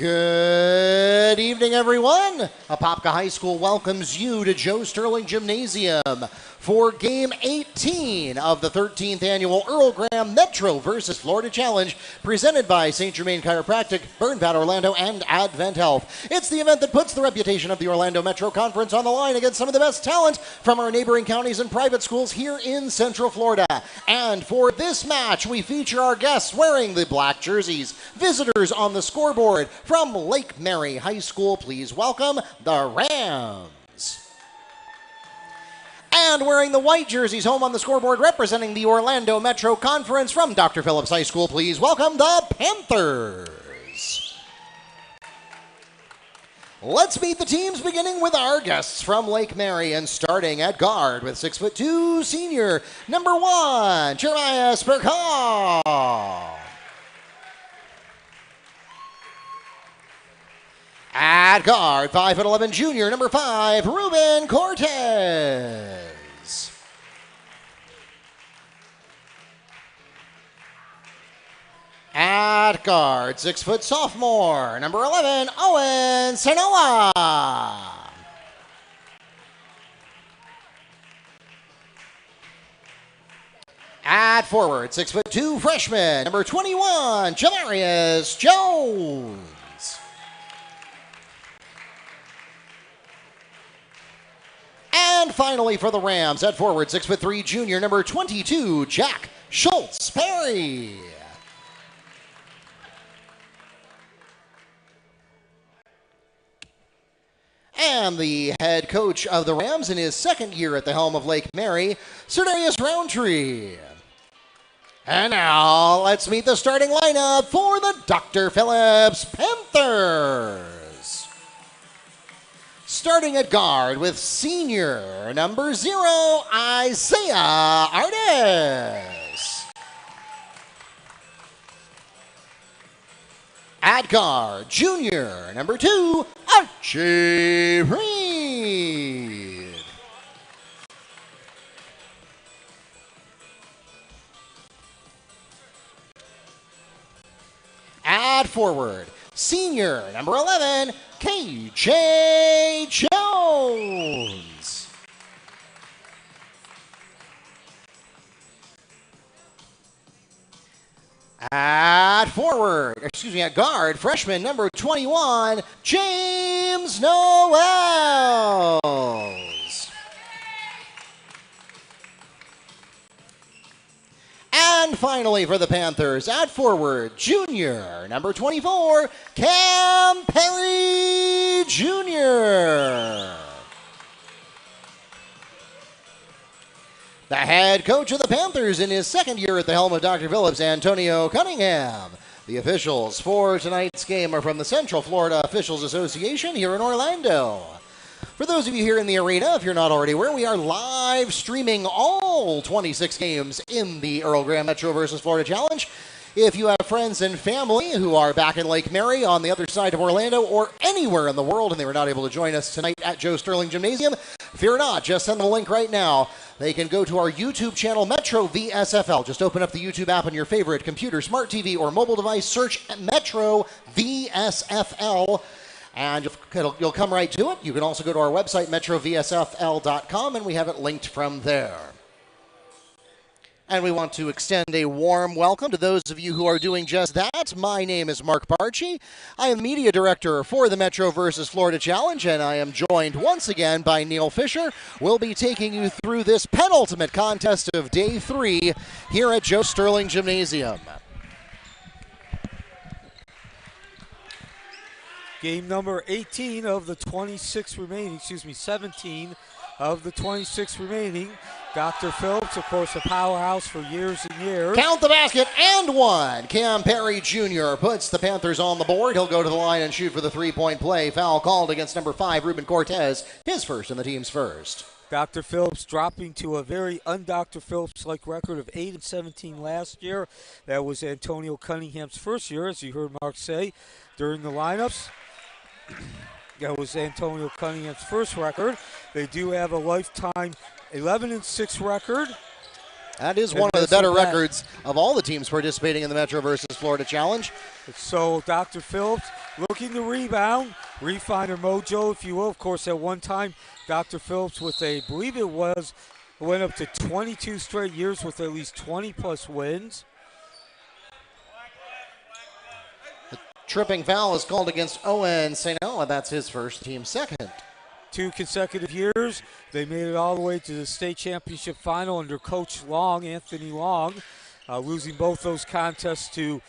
Good evening, everyone. Apopka High School welcomes you to Joe Sterling Gymnasium for Game 18 of the 13th Annual Earl Graham Metro vs. Florida Challenge, presented by St. Germain Chiropractic, Burn Pad Orlando, and Advent Health. It's the event that puts the reputation of the Orlando Metro Conference on the line against some of the best talent from our neighboring counties and private schools here in Central Florida. And for this match, we feature our guests wearing the black jerseys. Visitors on the scoreboard from Lake Mary High School, please welcome the Rams. And wearing the white jerseys, home on the scoreboard, representing the Orlando Metro Conference from Dr. Phillips High School, please welcome the Panthers. Let's meet the teams, beginning with our guests from Lake Mary, and starting at guard with 6'2" senior, number 1, Jeremias Berchal. At guard, 5'11" junior, number 5, Ruben Cortez. At guard, 6' sophomore, number 11, Owen Sanoa. At forward, 6'2" freshman, number 21, Jeremias Jones. And finally for the Rams, at forward, 6'3" junior, number 22, Jack Schulz-Perry. And the head coach of the Rams in his second year at the helm of Lake Mary, Sir Darius Roundtree. And now let's meet the starting lineup for the Dr. Phillips Panthers. Starting at guard with senior number 0, Isaiah Artis. At guard, junior number 2, Archie Reed. At forward, senior number 11, KJ Jones. At guard, freshman number 21, James Nowells. And finally for the Panthers, at forward, junior number 24, Cam Perry Jr. The head coach of the Panthers in his second year at the helm of Dr. Phillips, Antonio Cunningham. The officials for tonight's game are from the Central Florida Officials Association here in Orlando. For those of you here in the arena, if you're not already aware, we are live streaming all 26 games in the Earl Graham Metro vs. Florida Challenge. If you have friends and family who are back in Lake Mary on the other side of Orlando or anywhere in the world and they were not able to join us tonight at Joe Sterling Gymnasium, fear not, just send them a link right now. They can go to our YouTube channel, Metro VSFL. Just open up the YouTube app on your favorite computer, smart TV, or mobile device, search Metro VSFL, and you'll come right to it. You can also go to our website, metrovsfl.com, and we have it linked from there. And we want to extend a warm welcome to those of you who are doing just that. My name is Mark Barchi. I am the media director for the Metro vs. Florida Challenge, and I am joined once again by Neil Fisher. We'll be taking you through this penultimate contest of Day 3 here at Joe Sterling Gymnasium. Game number 18 of the 17 of the 26 remaining. Dr. Phillips, of course, a powerhouse for years and years. Count the basket, and one. Cam Perry Jr. puts the Panthers on the board. He'll go to the line and shoot for the three-point play. Foul called against number 5, Ruben Cortez, his first and the team's first. Dr. Phillips dropping to a very un-Dr. Phillips-like record of 8-17 last year. That was Antonio Cunningham's first year, as you heard Mark say during the lineups. That was Antonio Cunningham's first record. They do have a lifetime 11-6 record. That is one of the better records of all the teams participating in the Metro versus Florida Challenge. So Dr. Phillips looking to rebound, refine their mojo, if you will. Of course, at one time, Dr. Phillips with I believe it went up to 22 straight years with at least 20-plus wins. Tripping foul is called against Owen St. Ella. That's his first, team second. 2 consecutive years. They made it all the way to the state championship final under Coach Long, Anthony Long, losing both those contests to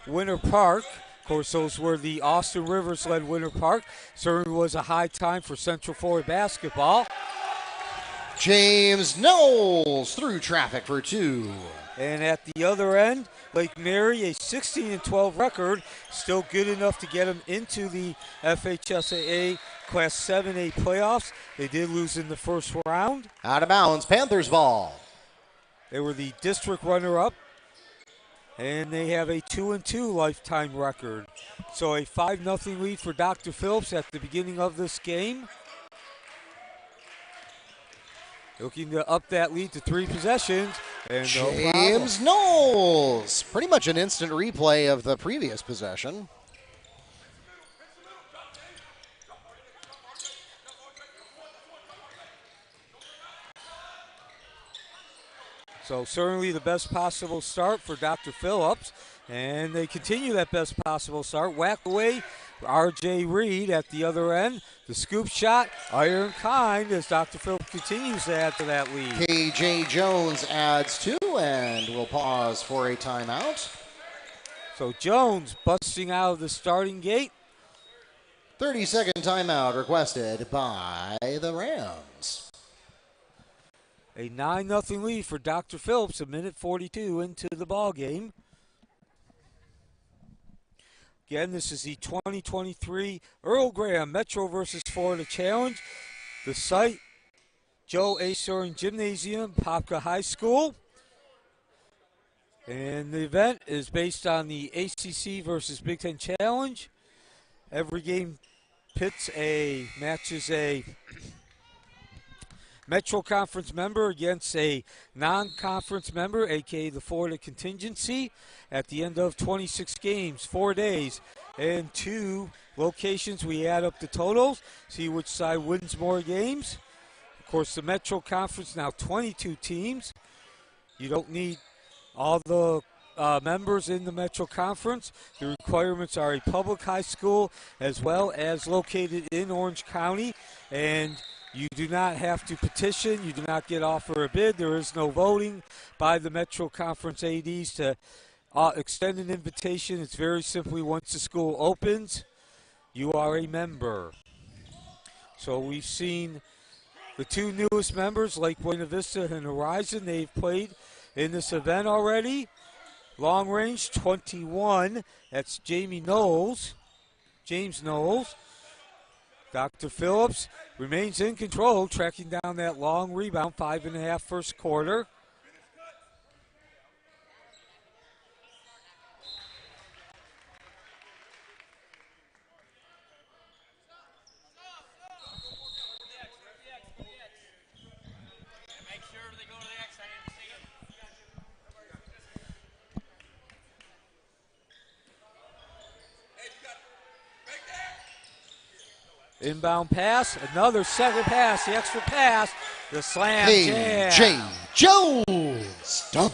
Winter Park. Of course, those were the Austin Rivers-led Winter Park. Certainly was a high time for Central Florida basketball. James Nowells through traffic for 2. And at the other end, Lake Mary, a 16-12 record, still good enough to get them into the FHSAA Class 7A playoffs. They did lose in the first round. Out of bounds, Panthers ball. They were the district runner-up, and they have a 2-2 lifetime record. So a 5-0 lead for Dr. Phillips at the beginning of this game. Looking to up that lead to 3 possessions. And James Nowells. Pretty much an instant replay of the previous possession. So certainly the best possible start for Dr. Phillips. And they continue that best possible start. Whack away R.J. Reed at the other end. The scoop shot, iron kind, as Dr. Phillips continues to add to that lead. K.J. Jones adds 2, and we'll pause for a timeout. So Jones busting out of the starting gate. 30-second timeout requested by the Rams. A 9-0 lead for Dr. Phillips, a minute 42 into the ball game. Again, this is the 2023 Earl Graham Metro versus Florida Challenge. The site, Joe A. Soren Gymnasium, Popka High School. And the event is based on the ACC versus Big Ten Challenge. Every game matches a Metro Conference member against a non-conference member, a.k.a. the Florida Contingency, at the end of 26 games, 4 days, and 2 locations. We add up the totals, see which side wins more games. Of course, the Metro Conference, now 22 teams. You don't need all the members in the Metro Conference. The requirements are a public high school as well as located in Orange County, and you do not have to petition. You do not get offered a bid. There is no voting by the Metro Conference ADs to extend an invitation. It's very simply once the school opens, you are a member. So we've seen the 2 newest members, Lake Buena Vista and Horizon. They've played in this event already. Long range, 21. That's James Nowells. Dr. Phillips remains in control, tracking down that long rebound, 5.5 first quarter. Inbound pass, another second pass, the extra pass, the slam jam. K.J. Jones, dunk.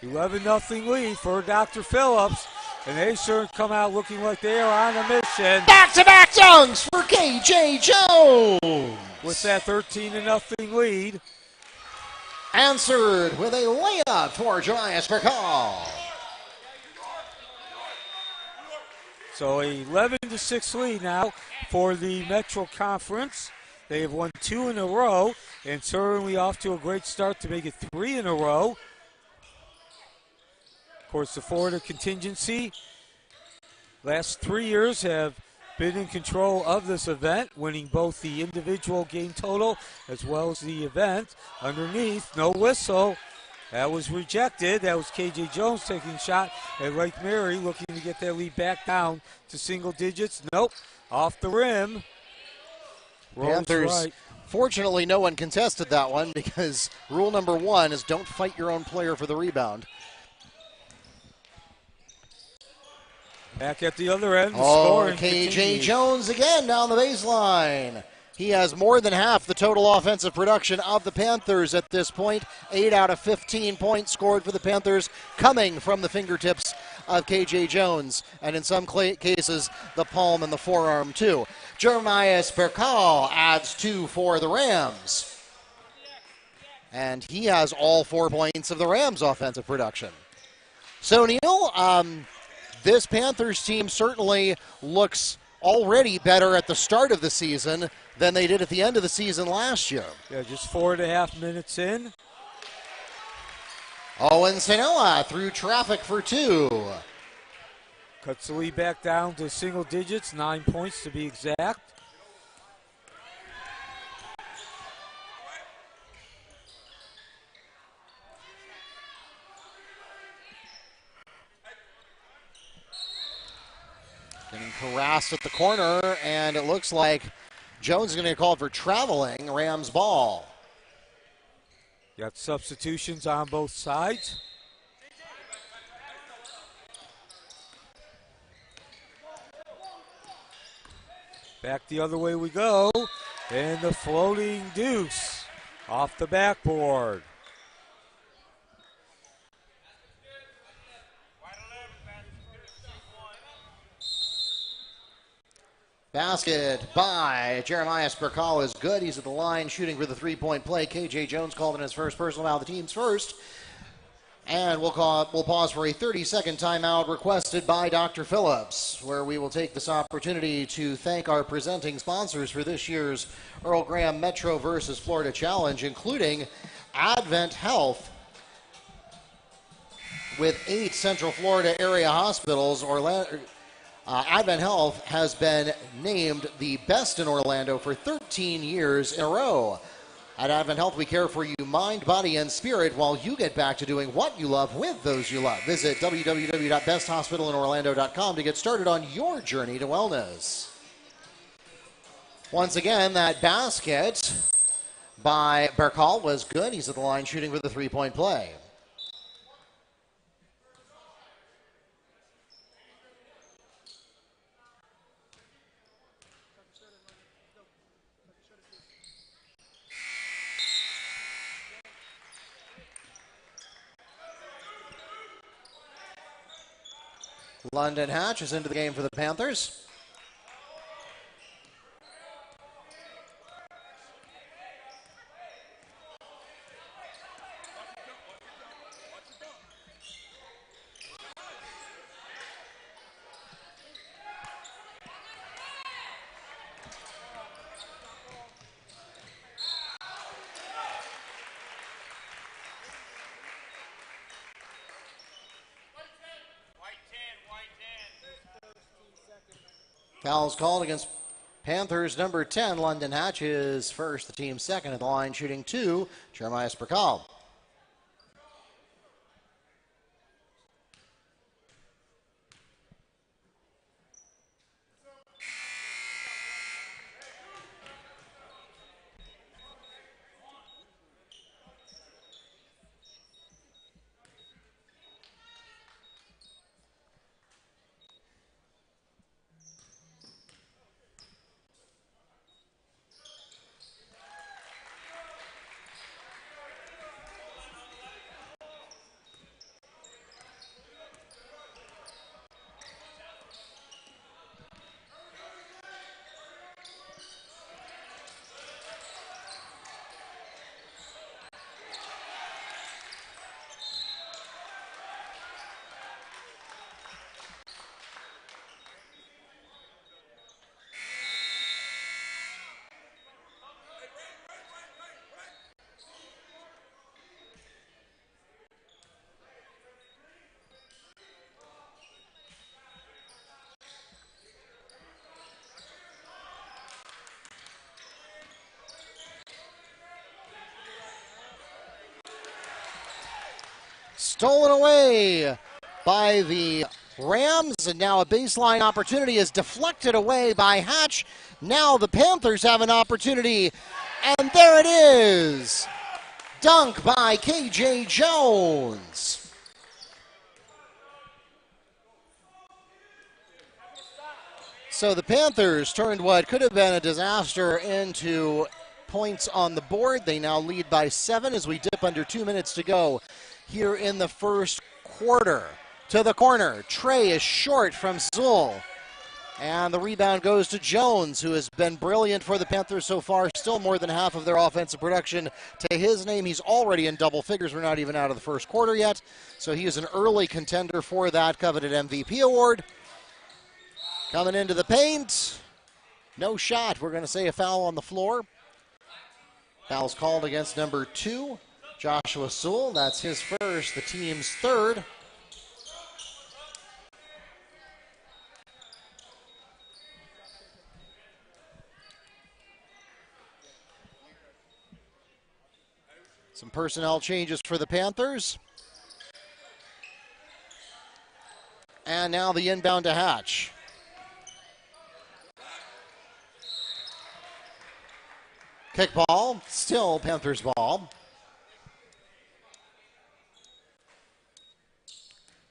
11-0 lead for Dr. Phillips, and they sure come out looking like they are on a mission. Back-to-back dunks for K.J. Jones. With that 13-0 lead. Answered with a layup for Jeremias Berchal. So a 11-6 lead now for the Metro Conference. They have won 2 in a row, and certainly off to a great start to make it 3 in a row. Of course, the Florida Contingency last 3 years have been in control of this event, winning both the individual game total as well as the event. Underneath, no whistle. That was rejected. That was K.J. Jones taking a shot at Lake Mary, looking to get that lead back down to single digits. Nope, off the rim. Panthers, right. Fortunately, no one contested that one because rule number 1 is don't fight your own player for the rebound. Back at the other end, the Oh, scoring KJ continues. Jones again down the baseline. He has more than half the total offensive production of the Panthers at this point. 8 out of 15 points scored for the Panthers coming from the fingertips of KJ Jones, and in some cases, the palm and the forearm too. Jeremias Berchal adds 2 for the Rams. And he has all 4 points of the Rams' offensive production. So, Neil, this Panthers team certainly looks already better at the start of the season than they did at the end of the season last year. Yeah, just 4.5 minutes in. Owen Sanoa through traffic for 2. Cuts the lead back down to single digits, 9 points to be exact. Getting harassed at the corner, and it looks like Jones is going to get called for traveling. Rams ball. Got substitutions on both sides. Back the other way we go. And the floating deuce off the backboard. Basket by Jeremias Berchal is good. He's at the line shooting for the three-point play. KJ Jones called in his first personal foul, the team's first. And we'll pause for a 30-second timeout requested by Dr. Phillips, where we will take this opportunity to thank our presenting sponsors for this year's Earl Graham Metro versus Florida Challenge, including Advent Health. With 8 Central Florida area hospitals, Advent Health has been named the best in Orlando for 13 years in a row. At Advent Health, we care for you mind, body, and spirit while you get back to doing what you love with those you love. Visit www.besthospitalinorlando.com to get started on your journey to wellness. Once again, that basket by Berchal was good. He's at the line shooting for the three-point play. London Hatch is into the game for the Panthers. Fouls called against Panthers number 10, London Hatch is first, the team's second at the line, shooting 2, Jeremias Berchal. Stolen away by the Rams, and now a baseline opportunity is deflected away by Hatch. Now the Panthers have an opportunity, and there it is. Dunk by KJ Jones. So the Panthers turned what could have been a disaster into points on the board. They now lead by 7 as we dip under 2 minutes to go here in the first quarter. To the corner. Trey is short from Zool. And the rebound goes to Jones, who has been brilliant for the Panthers so far. Still more than half of their offensive production to his name. He's already in double figures. We're not even out of the first quarter yet. So he is an early contender for that coveted MVP award. Coming into the paint. No shot. We're going to say a foul on the floor. Foul's called against number 2, Joshua Sewell. That's his first, the team's third. Some personnel changes for the Panthers. And now the inbound to Hatch. Kickball, still Panthers ball.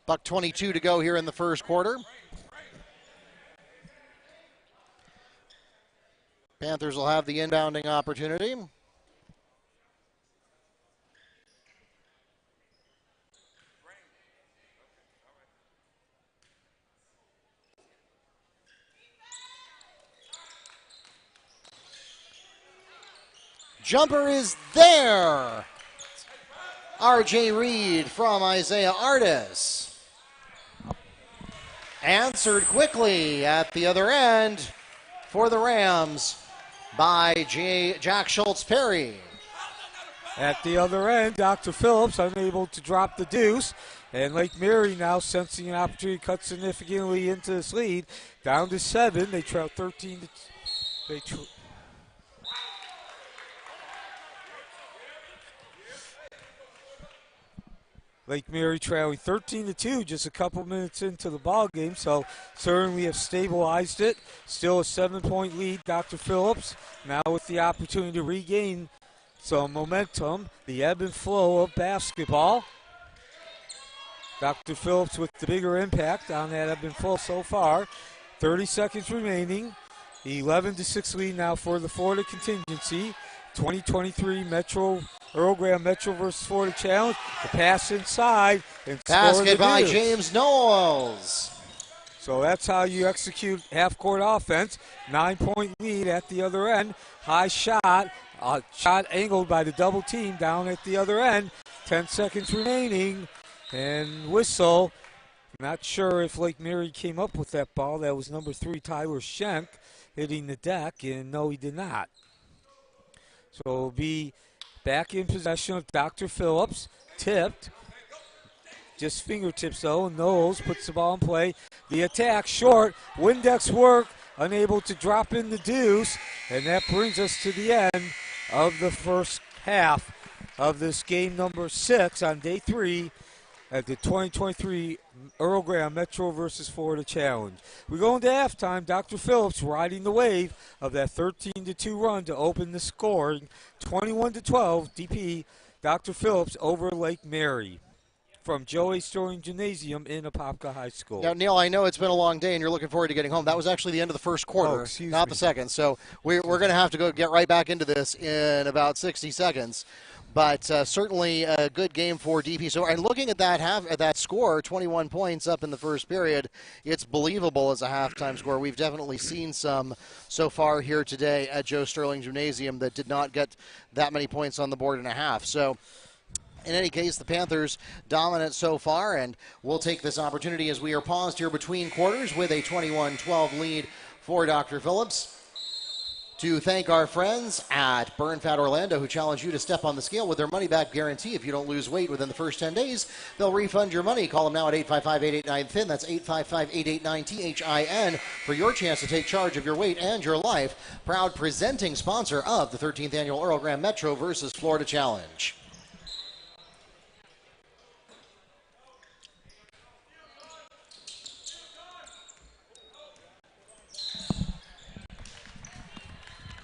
$1:22 to go here in the first quarter. Panthers will have the inbounding opportunity. Jumper is there. R.J. Reed from Isaiah Artis. Answered quickly at the other end for the Rams by Jack Schulz-Perry. At the other end, Dr. Phillips unable to drop the deuce. And Lake Mary now sensing an opportunity to cut significantly into this lead. Down to 7. They trail 13 to... Lake Mary trailing 13-2 just a couple minutes into the ball game, so certainly have stabilized it. Still a 7-point lead. Dr. Phillips now with the opportunity to regain some momentum. The ebb and flow of basketball. Dr. Phillips with the bigger impact on that ebb and flow so far. 30 seconds remaining. 11-6 lead now for the Florida contingency. 2023 Earl Graham Metro versus Florida Challenge. The pass inside. And basket by James Nowells. So that's how you execute half-court offense. 9-point lead at the other end. High shot. Shot angled by the double team down at the other end. 10 seconds remaining. And whistle. Not sure if Lake Mary came up with that ball. That was number 3, Tyler Schenk, hitting the deck. And no, he did not. So it'll be back in possession of Dr. Phillips. Tipped. Just fingertips though. Knowles puts the ball in play. The attack short. Windex work. Unable to drop in the deuce. And that brings us to the end of the first half of this game number 6 on day 3 at the 2023 Earl Graham Metro versus Florida Challenge. We go into halftime. Dr. Phillips riding the wave of that 13-2 run to open the scoring. 21-12, DP, Dr. Phillips over Lake Mary from Joe A. Sterling Gymnasium in Apopka High School. Now, Neil, I know it's been a long day and you're looking forward to getting home. That was actually the end of the first quarter, not the second. So we're going to have to go get right back into this in about 60 seconds. But certainly a good game for DP. So, and looking at that score, 21 points up in the first period, it's believable as a halftime score. We've definitely seen some so far here today at Joe Sterling Gymnasium that did not get that many points on the board in a half. So, in any case, the Panthers dominant so far, and we'll take this opportunity as we are paused here between quarters with a 21-12 lead for Dr. Phillips, to thank our friends at Burn Fat Orlando, who challenge you to step on the scale with their money-back guarantee. If you don't lose weight within the first 10 days, they'll refund your money. Call them now at 855-889-THIN. That's 855-889-THIN for your chance to take charge of your weight and your life. Proud presenting sponsor of the 13th Annual Earl Graham Metro versus Florida Challenge.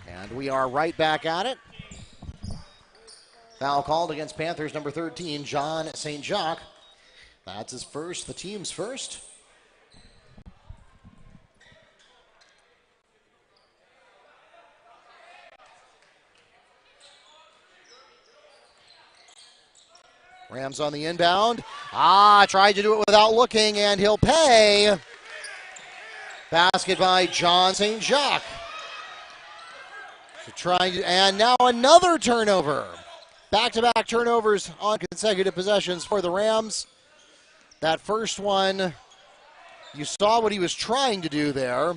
And we are right back at it. Foul called against Panthers number 13, John St. Jacques. That's his first, the team's first. Rams on the inbound. Tried to do it without looking, and he'll pay. Basket by John St. Jacques. And now another turnover. Back-to-back turnovers on consecutive possessions for the Rams. That first one, you saw what he was trying to do there.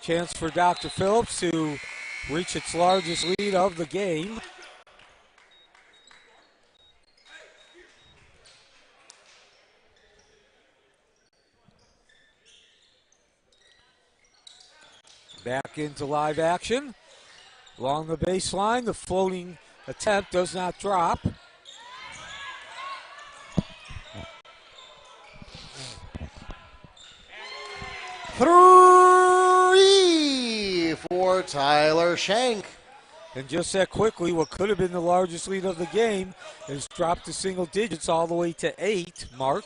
Chance for Dr. Phillips to reach its largest lead of the game. Back into live action. Along the baseline, the floating attempt does not drop. Three for Tyler Schenk. And just that quickly, what could have been the largest lead of the game has dropped to single digits all the way to 8, Mark.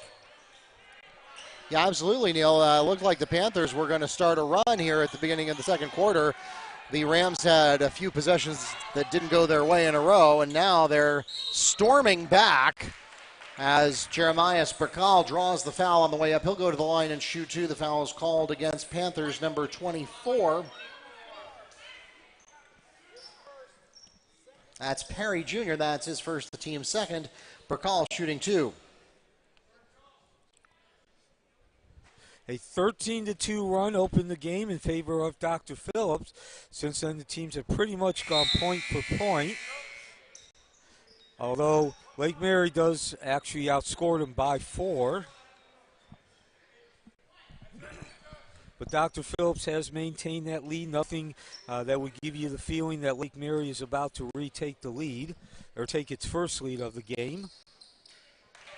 Yeah, absolutely, Neil. Looked like the Panthers were going to start a run here at the beginning of the second quarter. The Rams had a few possessions that didn't go their way in a row, and now they're storming back as Jeremias Berchal draws the foul on the way up. He'll go to the line and shoot two. The foul is called against Panthers number 24. That's Perry Jr. That's his first, the team's second. Berchal shooting two. A 13-2 run opened the game in favor of Dr. Phillips. Since then, the teams have pretty much gone point for point. Although Lake Mary does actually outscore them by 4. But Dr. Phillips has maintained that lead. Nothing that would give you the feeling that Lake Mary is about to retake the lead or take its first lead of the game.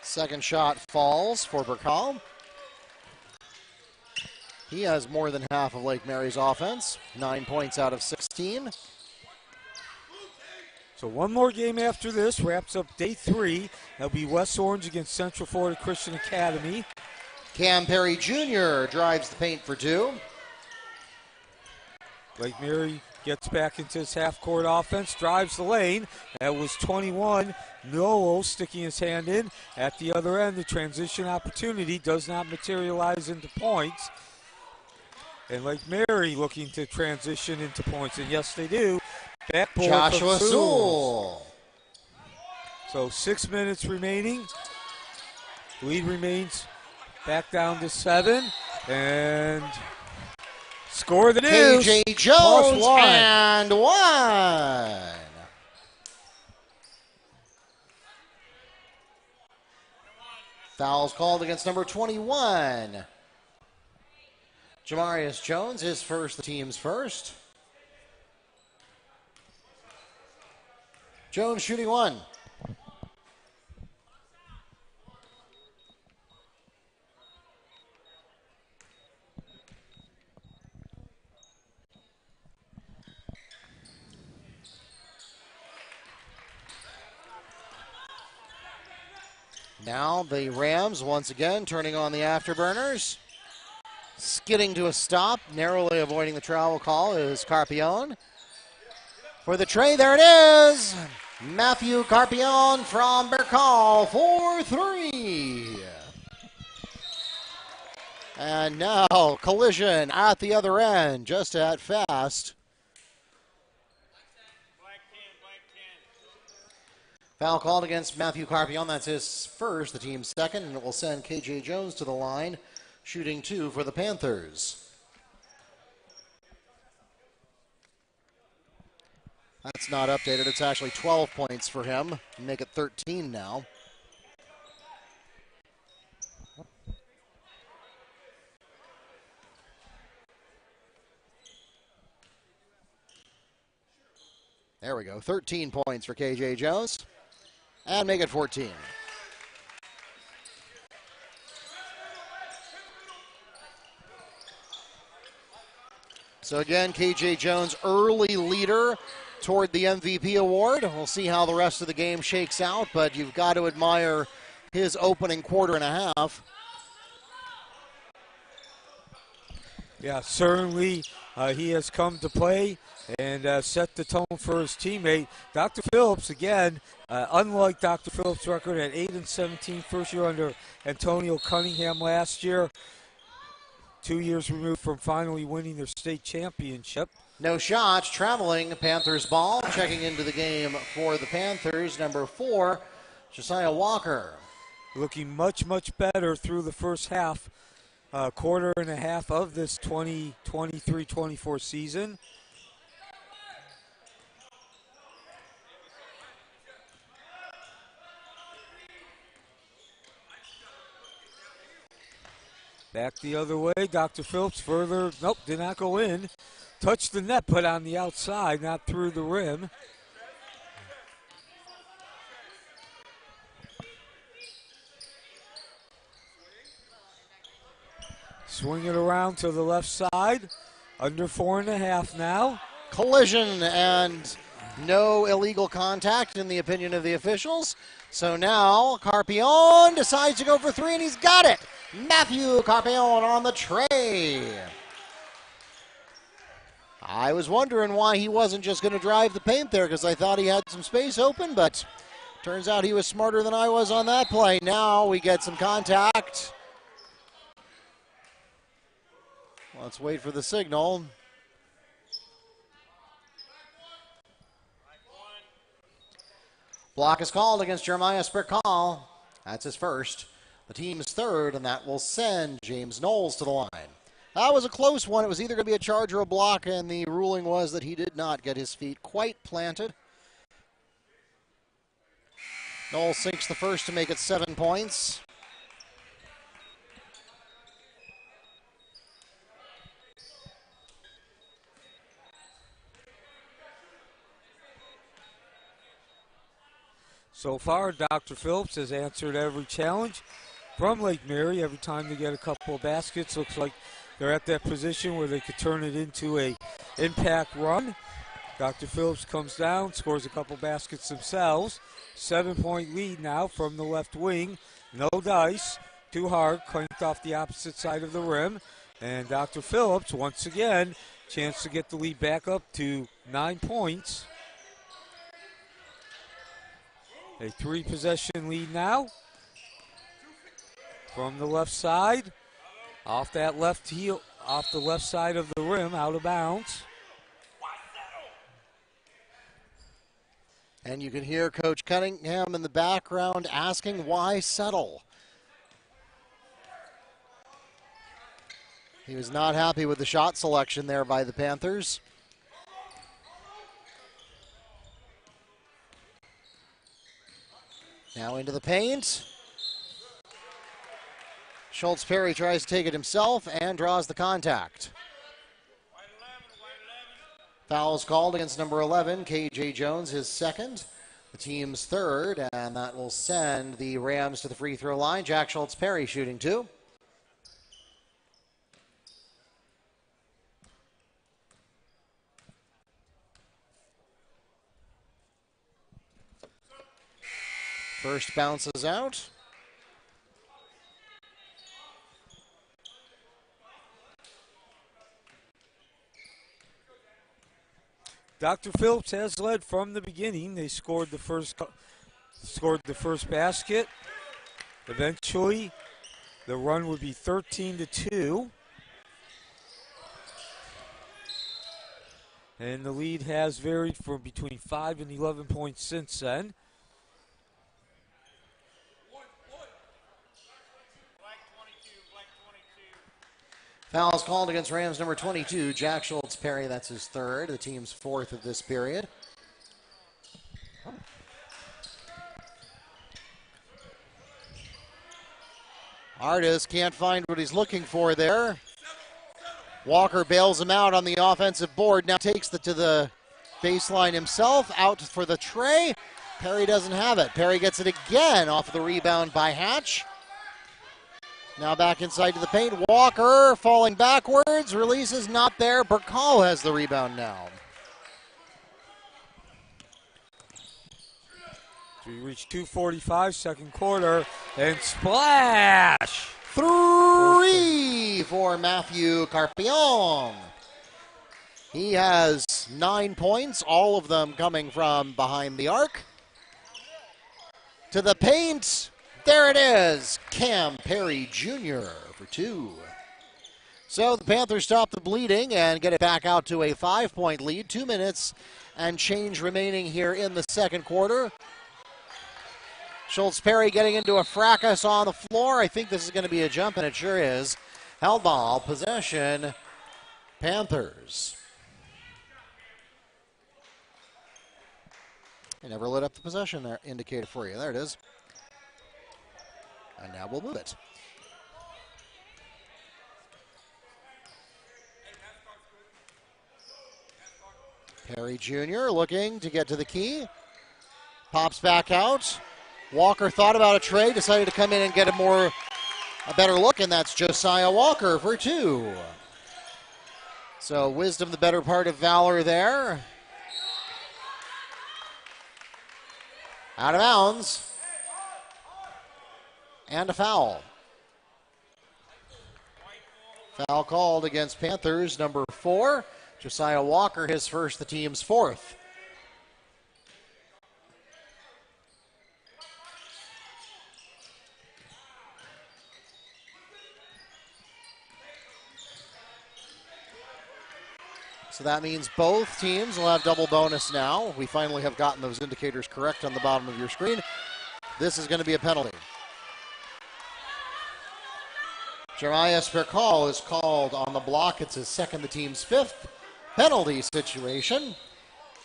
Second shot falls for Berchal. He has more than half of Lake Mary's offense, 9 points out of 16. So one more game after this wraps up day 3. That'll be West Orange against Central Florida Christian Academy. Cam Perry Jr. drives the paint for two. Lake Mary gets back into his half-court offense, drives the lane. That was 21. Nowells sticking his hand in. At the other end, the transition opportunity does not materialize into points. And Lake Mary looking to transition into points. And yes, they do. Backboard Joshua Sewell. So 6 minutes remaining. Lead remains back down to 7. And score the news. KJ Jones and 1. Fouls called against number 21. Jeremias Jones, his first, the team's first. Jones shooting one. Now the Rams once again turning on the afterburners. Skidding to a stop, narrowly avoiding the travel call is Carpion. For the tray, there it is. Matthew Carpion from Berchal for 3. And now collision at the other end, just at fast. Foul called against Matthew Carpion. That's his first, the team's second, and it will send KJ Jones to the line, shooting 2 for the Panthers. That's not updated. It's actually 12 points for him. Make it 13 now. There we go. 13 points for KJ Jones. And make it 14. So again, KJ Jones, early leader toward the MVP award. We'll see how the rest of the game shakes out, but you've got to admire his opening quarter and a half. Yeah, certainly he has come to play and set the tone for his teammate. Dr. Phillips, again, unlike Dr. Phillips' record at 8-17, first year under Antonio Cunningham last year, 2 years removed from finally winning their state championship. No shots, traveling Panthers ball. Checking into the game for the Panthers, number 4, Josiah Walker. Looking much, much better through the first half, quarter and a half of this 2023-24 season. Back the other way, Dr. Phillips further, nope, did not go in. Touched the net, but on the outside, not through the rim. Swing it around to the left side, under 4.5 now. Collision and no illegal contact in the opinion of the officials. So now Carpion decides to go for 3, and he's got it. Matthew Carpion on the tray. I was wondering why he wasn't just going to drive the paint there, because I thought he had some space open, but turns out he was smarter than I was on that play. Now we get some contact. Let's wait for the signal. Block is called against Jeremias Berchal. That's his first. The team's third, and that will send James Nowells to the line. That was a close one. It was either going to be a charge or a block, and the ruling was that he did not get his feet quite planted. Nowells sinks the first to make it 7 points. So far, Dr. Phillips has answered every challenge from Lake Mary. Every time they get a couple of baskets, looks like they're at that position where they could turn it into a impact run. Dr. Phillips comes down, scores a couple baskets themselves. 7-point lead now from the left wing. No dice, too hard, clanked off the opposite side of the rim. And Dr. Phillips, once again, chance to get the lead back up to 9 points. A 3-possession lead now from the left side. Off that left heel, off the left side of the rim, out of bounds. And you can hear Coach Cunningham in the background asking why settle. He was not happy with the shot selection there by the Panthers. Now into the paint. Schulz-Perry tries to take it himself and draws the contact. Foul's called against number 11, K.J. Jones, his second. The team's third, and that will send the Rams to the free throw line. Jack Schulz-Perry shooting 2. First bounces out. Dr. Phillips has led from the beginning. They scored the first basket. Eventually, the run would be 13-2. And the lead has varied from between 5 and 11 points since then. Foul's called against Rams number 22, Jack Schulz-Perry. That's his third, the team's fourth of this period. Artis can't find what he's looking for there. Walker bails him out on the offensive board. Now takes it to the baseline himself. Out for the tray. Perry doesn't have it. Perry gets it again off of the rebound by Hatch. Now back inside to the paint. Walker falling backwards. Release is not there. Berchal has the rebound now. So we reach 2:45, second quarter, and splash 3 for Matthew Carpion. He has 9 points, all of them coming from behind the arc. To the paint, there it is, Cam Perry Jr. for 2. So the Panthers stop the bleeding and get it back out to a 5-point lead. 2 minutes and change remaining here in the second quarter. Schulz-Perry getting into a fracas on the floor. I think this is going to be a jump, and it sure is. Held ball, possession, Panthers. I never lit up the possession there indicator for you. There it is. And now we'll move it. Perry Jr. looking to get to the key. Pops back out. Walker thought about a trade, decided to come in and get a better look, and that's Josiah Walker for 2. So wisdom, the better part of valor there. Out of bounds. And a foul. Foul called against Panthers, number 4. Josiah Walker, his first, the team's 4th. So that means both teams will have double bonus now. We finally have gotten those indicators correct on the bottom of your screen. This is going to be a penalty. Jeremias Berchal is called on the block. It's his second, the team's 5th penalty situation.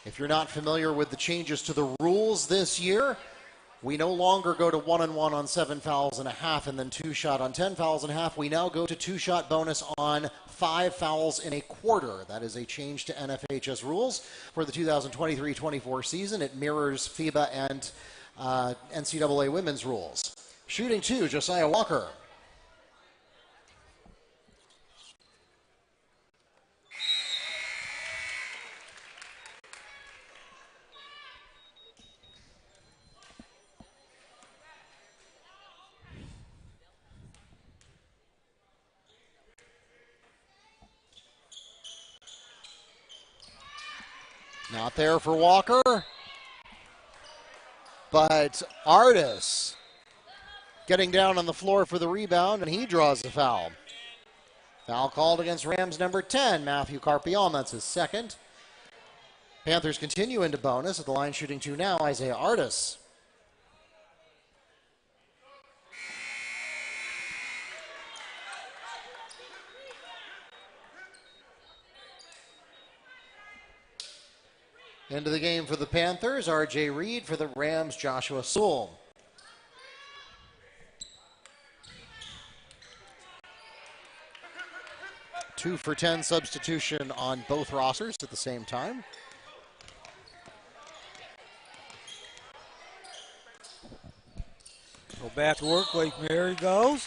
If you're not familiar with the changes to the rules this year, we no longer go to 1-on-1 on 7 fouls and a half and then 2-shot on 10 fouls and a half. We now go to 2-shot bonus on 5 fouls in a quarter. That is a change to NFHS rules for the 2023-24 season. It mirrors FIBA and NCAA women's rules. Shooting 2, Josiah Walker. Not there for Walker, but Artis getting down on the floor for the rebound, and he draws the foul. Foul called against Rams number 10, Matthew Carpion. That's his second. Panthers continue into bonus at the line, shooting 2 now, Isaiah Artis. Into the game for the Panthers, R.J. Reed. For the Rams, Joshua Sewell. Two for 10 substitution on both rosters at the same time. Go back to work, Lake Mary goes.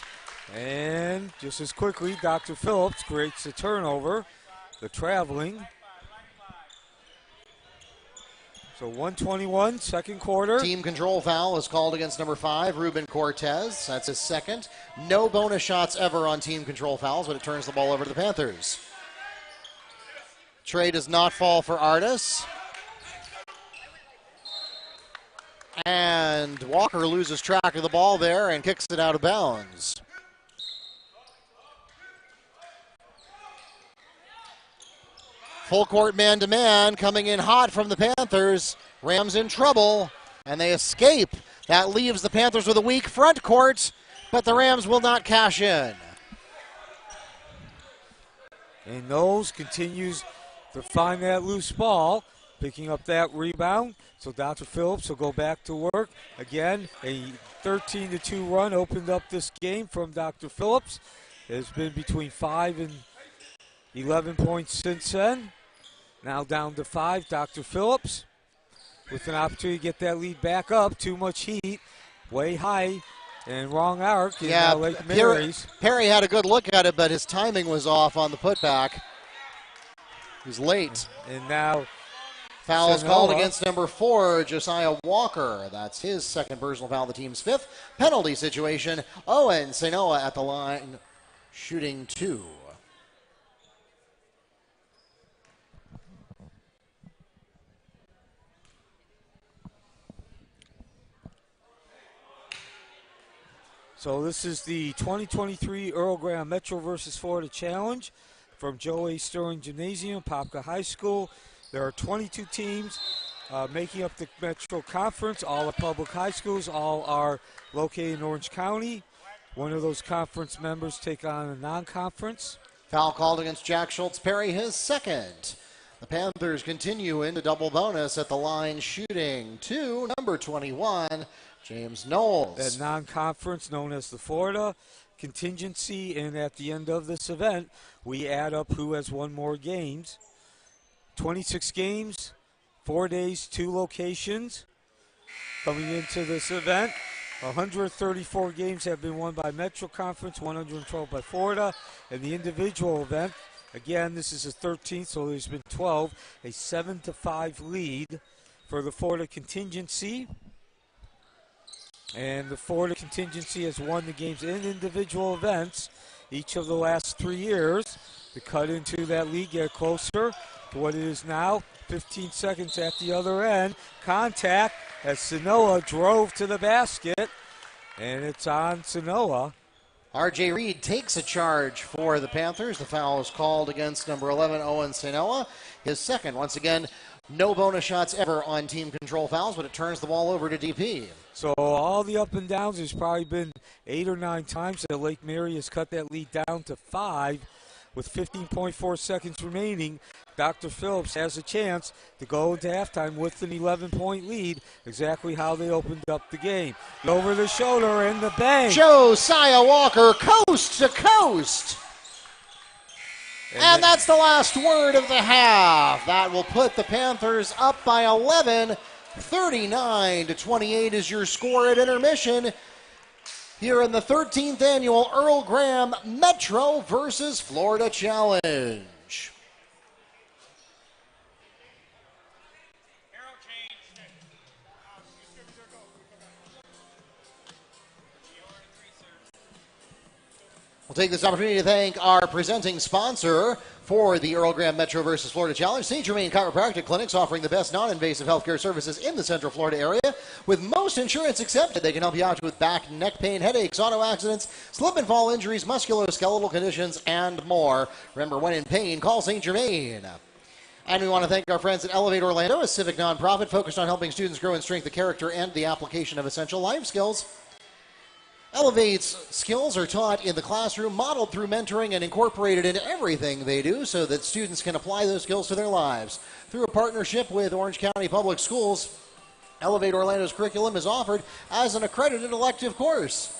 And just as quickly, Dr. Phillips creates the turnover. The traveling. So 1:21, second quarter. Team control foul is called against number 5, Ruben Cortez. That's his second. No bonus shots ever on team control fouls, but it turns the ball over to the Panthers. Trey does not fall for Artis. And Walker loses track of the ball there and kicks it out of bounds. Full court man-to-man coming in hot from the Panthers. Rams in trouble, and they escape. That leaves the Panthers with a weak front court, but the Rams will not cash in. And Knowles continues to find that loose ball, picking up that rebound. So Dr. Phillips will go back to work. Again, a 13-2 run opened up this game from Dr. Phillips. It's been between 5 and 11 points since then. Now down to 5, Dr. Phillips with an opportunity to get that lead back up. Too much heat, way high, and wrong arc. Yeah, Lake Mary's. Perry had a good look at it, but his timing was off on the putback. He was late. And now Fouls called against number 4, Josiah Walker. That's his second personal foul, the team's 5th. Penalty situation, Owen Sanoa at the line, shooting 2. So this is the 2023 Earl Graham Metro versus Florida Challenge from Joe A. Sterling Gymnasium, Popka High School. There are 22 teams making up the Metro Conference. All are public high schools. All are located in Orange County. One of those conference members take on a non-conference. Foul called against Jack Schulz-Perry, his second. The Panthers continue into double bonus at the line, shooting 2, number 21, James Nowells. That non-conference known as the Florida Contingency, and at the end of this event, we add up who has won more games. 26 games, 4 days, 2 locations. Coming into this event, 134 games have been won by Metro Conference, 112 by Florida. In the individual event, again, this is the 13th, so there's been 12, a 7-5 lead for the Florida Contingency. And the Florida Contingency has won the games in individual events each of the last 3 years. To cut into that lead, get closer to what it is now. 15 seconds at the other end. Contact as Sanoa drove to the basket. And it's on Sanoa. R.J. Reed takes a charge for the Panthers. The foul is called against number 11, Owen Sanoa. His second. Once again, no bonus shots ever on team control fouls, but it turns the ball over to DP. So all the up and downs, there's probably been 8 or 9 times that Lake Mary has cut that lead down to 5 with 15.4 seconds remaining. Dr. Phillips has a chance to go into halftime with an 11-point lead, exactly how they opened up the game. Over the shoulder and the bank. Josiah Walker, coast to coast. And that's the last word of the half. That will put the Panthers up by 11. 39-28 is your score at intermission here in the 13th annual Earl Graham Metro versus Florida Challenge. We'll take this opportunity to thank our presenting sponsor for the Earl Graham Metro versus Florida Challenge, St. Germain Chiropractic Clinics, offering the best non-invasive healthcare services in the Central Florida area. With most insurance accepted, they can help you out with back, neck pain, headaches, auto accidents, slip and fall injuries, musculoskeletal conditions, and more. Remember, when in pain, call St. Germain. And we want to thank our friends at Elevate Orlando, a civic nonprofit focused on helping students grow in strength of character and the application of essential life skills. Elevate's skills are taught in the classroom, modeled through mentoring, and incorporated into everything they do so that students can apply those skills to their lives. Through a partnership with Orange County Public Schools, Elevate Orlando's curriculum is offered as an accredited elective course.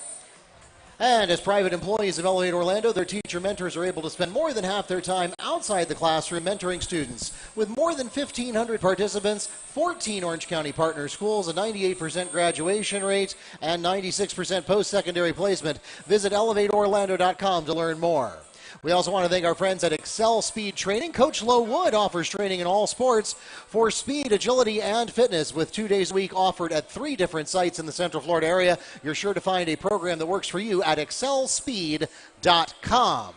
And as private employees of Elevate Orlando, their teacher mentors are able to spend more than half their time outside the classroom mentoring students. With more than 1,500 participants, 14 Orange County partner schools, a 98% graduation rate, and 96% post-secondary placement. Visit elevateorlando.com to learn more. We also want to thank our friends at Excel Speed Training. Coach Low Wood offers training in all sports for speed, agility, and fitness with 2 days a week offered at 3 different sites in the Central Florida area. You're sure to find a program that works for you at excelspeed.com.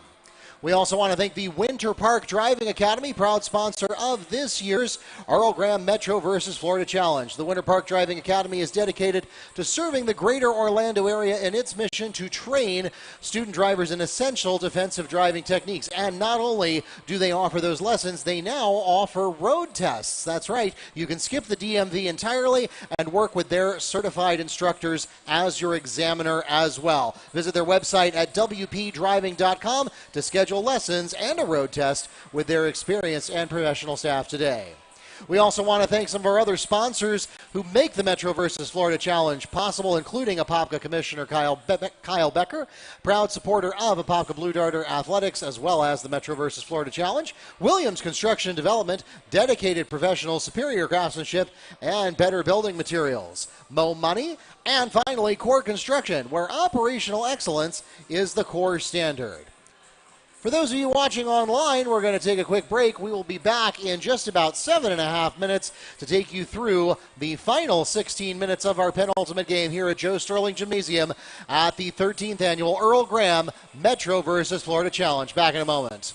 We also want to thank the Winter Park Driving Academy, proud sponsor of this year's Earl Graham Metro versus Florida Challenge. The Winter Park Driving Academy is dedicated to serving the greater Orlando area in its mission to train student drivers in essential defensive driving techniques. And not only do they offer those lessons, they now offer road tests. That's right, you can skip the DMV entirely and work with their certified instructors as your examiner as well. Visit their website at wpdriving.com to schedule lessons and a road test with their experienced and professional staff today. We also want to thank some of our other sponsors who make the Metro versus Florida Challenge possible, including Apopka Commissioner Kyle Becker, proud supporter of Apopka Blue Darter Athletics, as well as the Metro versus Florida Challenge, Williams Construction and Development, dedicated professionals, superior craftsmanship, and better building materials, Mo Money, and finally Core Construction, where operational excellence is the core standard. For those of you watching online, we're going to take a quick break. We will be back in just about 7.5 minutes to take you through the final 16 minutes of our penultimate game here at Joe Sterling Gymnasium at the 13th annual Earl Graham Metro versus Florida Challenge. Back in a moment.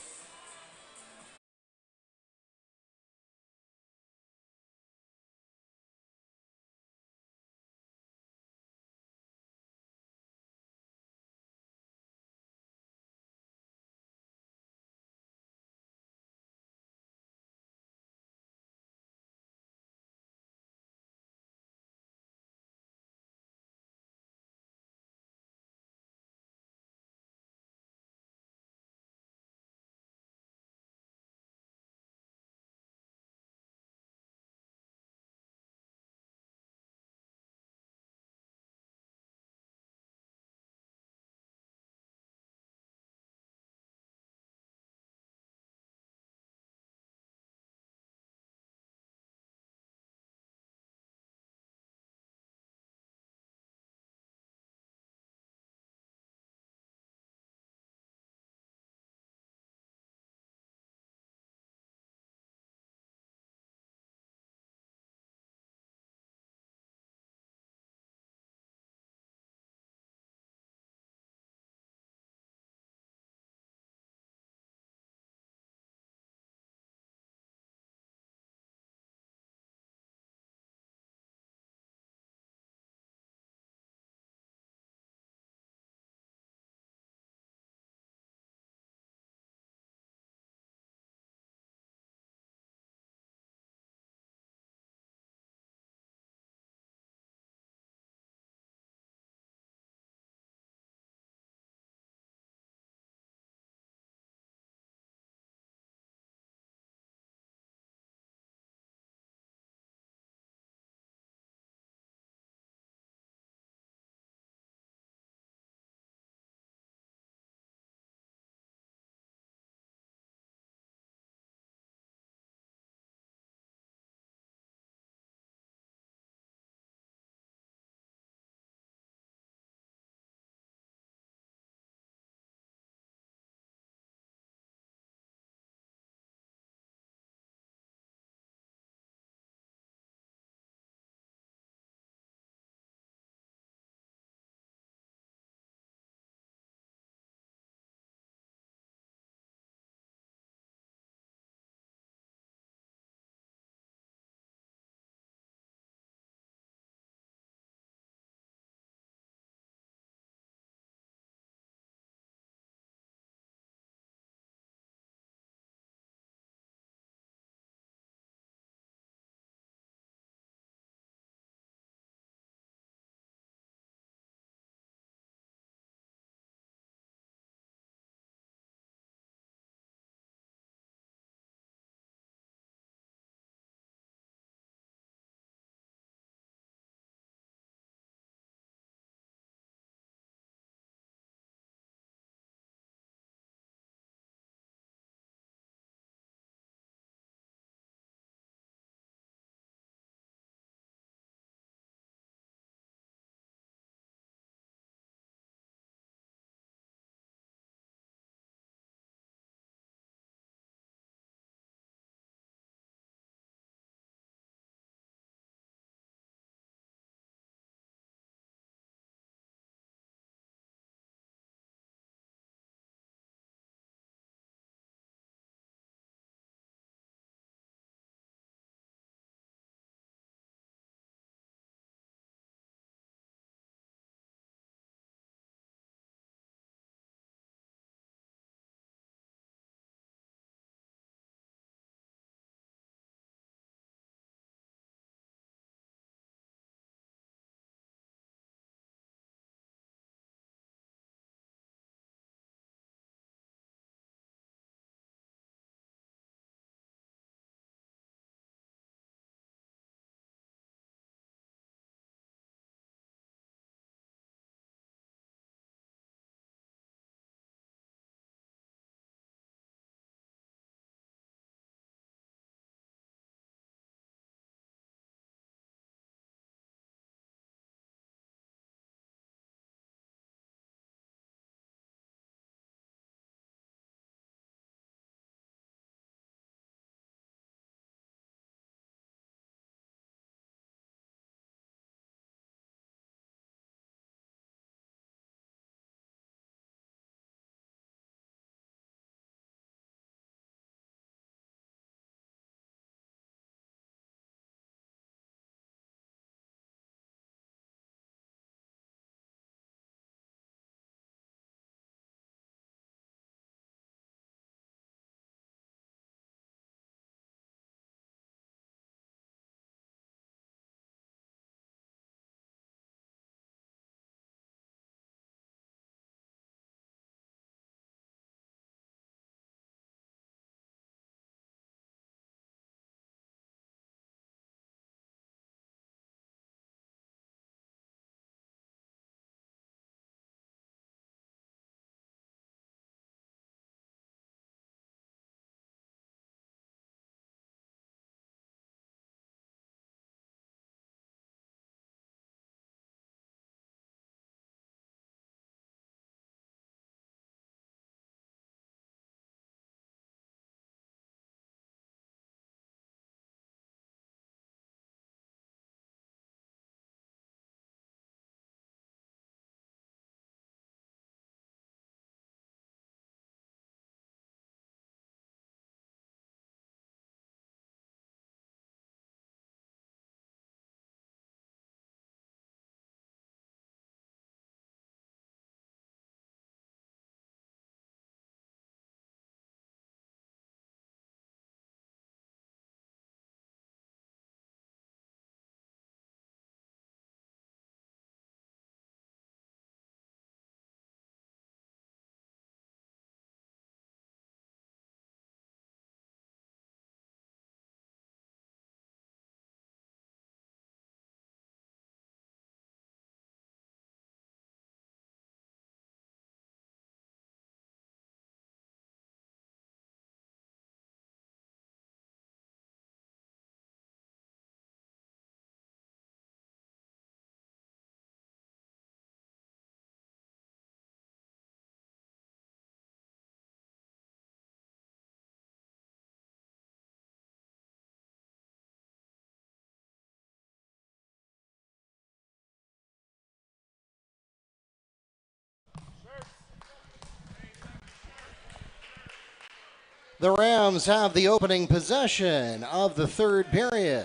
The Rams have the opening possession of the third period.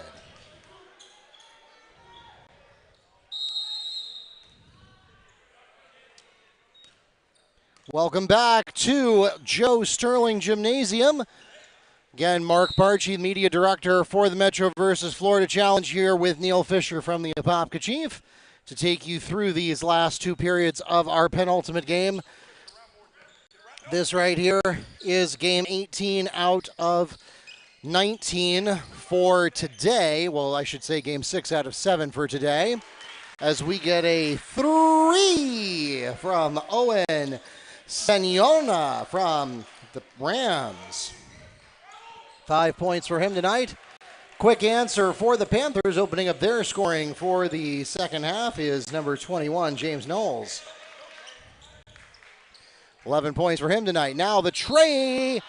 Welcome back to Joe Sterling Gymnasium. Again, Mark Barchi, media director for the Metro versus Florida Challenge, here with Neil Fisher from the Apopka Chief to take you through these last two periods of our penultimate game. This right here is game 18 out of 19 for today. Well, I should say game 6 out of 7 for today, as we get a 3 from Owen Seniona from the Rams. 5 points for him tonight. Quick answer for the Panthers, opening up their scoring for the second half, is number 21, James Nowells. 11 points for him tonight. Now the tray.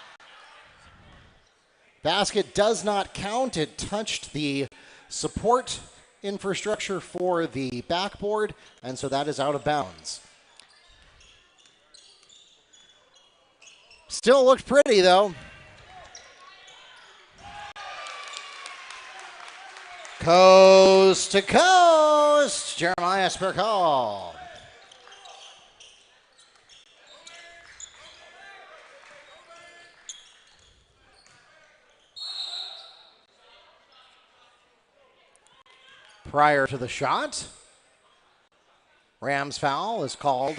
Basket does not count. It touched the support infrastructure for the backboard, and so that is out of bounds. Still looked pretty, though. Coast to coast, Jeremias Berchal. Prior to the shot, Rams foul is called.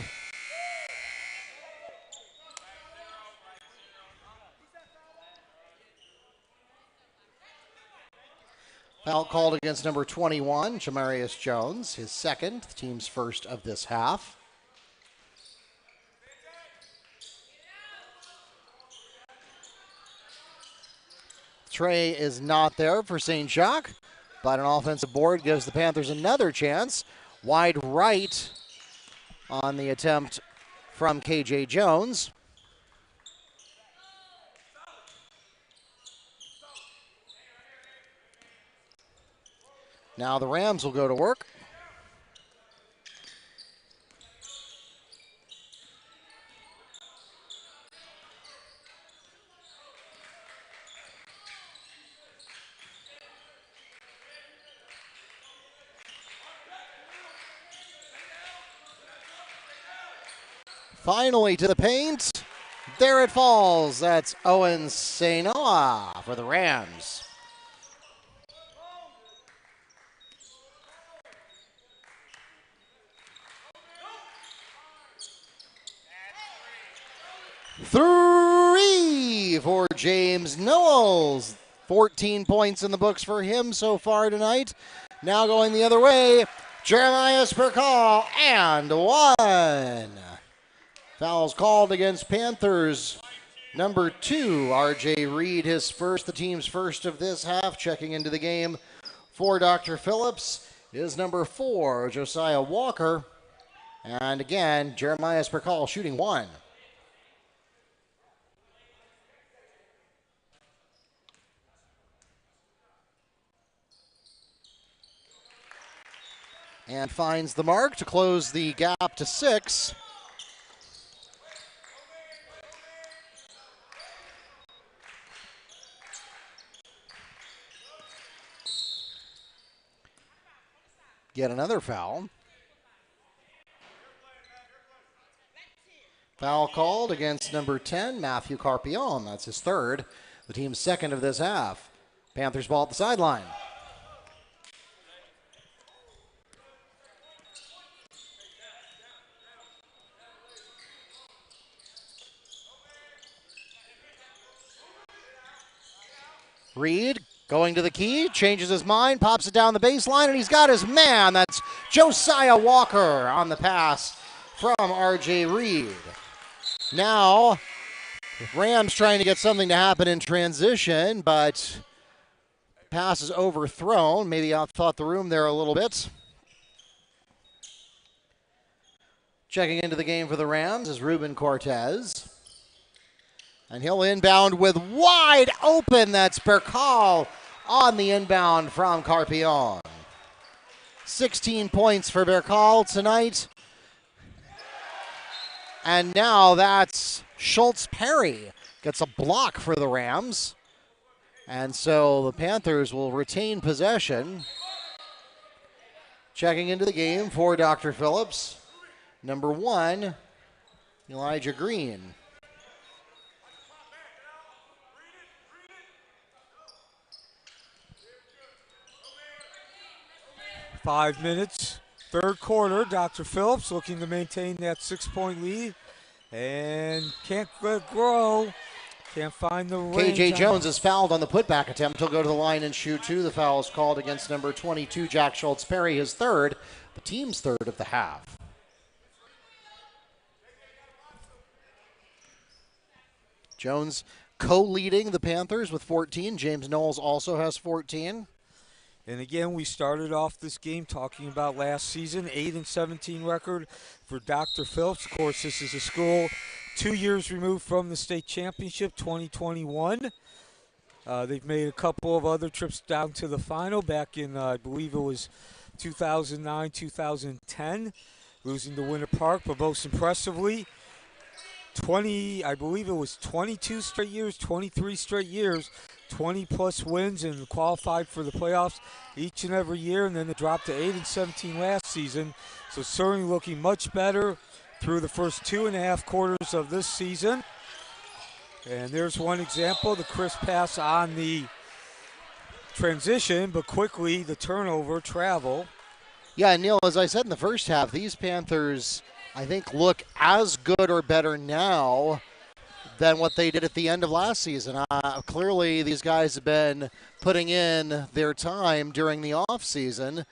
Foul called against number 21, Jeremias Jones, his second, the team's first of this half. Tray is not there for St. Jacques, but an offensive board gives the Panthers another chance. Wide right on the attempt from KJ Jones. Now the Rams will go to work. Finally to the paint. There it falls. That's Owen Seniona for the Rams. Three for James Nowells. 14 points in the books for him so far tonight. Now going the other way, Jeremias Berchal, and one. Fouls called against Panthers. Number 2, R.J. Reed, his first, the team's first of this half. Checking into the game for Dr. Phillips is number 4, Josiah Walker. And again, Jeremias Berchal shooting 1. And finds the mark to close the gap to 6. Get another foul. Foul called against number 10, Matthew Carpion. That's his third, the team's second of this half. Panthers ball at the sideline. Reed going to the key, changes his mind, pops it down the baseline, and he's got his man. That's Josiah Walker on the pass from R.J. Reed. Now, Rams trying to get something to happen in transition, but pass is overthrown. Maybe outthought the room there a little bit. Checking into the game for the Rams is Ruben Cortez. And he'll inbound with wide open. That's Berchal on the inbound from Carpion. 16 points for Berchal tonight. And now that's Schulz-Perry gets a block for the Rams. And so the Panthers will retain possession. Checking into the game for Dr. Phillips, number 1, Elijah Green. Five minutes, third quarter. Dr. Phillips looking to maintain that 6-point lead and can't grow. Can't find the range. KJ Jones is fouled on the putback attempt. He'll go to the line and shoot 2. The foul is called against number 22, Jack Schulz-Perry, his third, the team's third of the half. Jones co-leading the Panthers with 14. James Nowells also has 14. And again, we started off this game talking about last season, 8-17 record for Dr. Phillips. Of course, this is a school 2 years removed from the state championship, 2021. They've made a couple of other trips down to the final back in, I believe it was 2009, 2010, losing to Winter Park, but most impressively, 22 straight years, 23 straight years, 20-plus wins and qualified for the playoffs each and every year, and then they dropped to 8-17 last season. So certainly looking much better through the first 2.5 quarters of this season. And there's one example, the crisp pass on the transition, but quickly the turnover, travel. Yeah, Neil, as I said in the first half, these Panthers, I think, look as good or better now than what they did at the end of last season. Clearly, these guys have been putting in their time during the offseason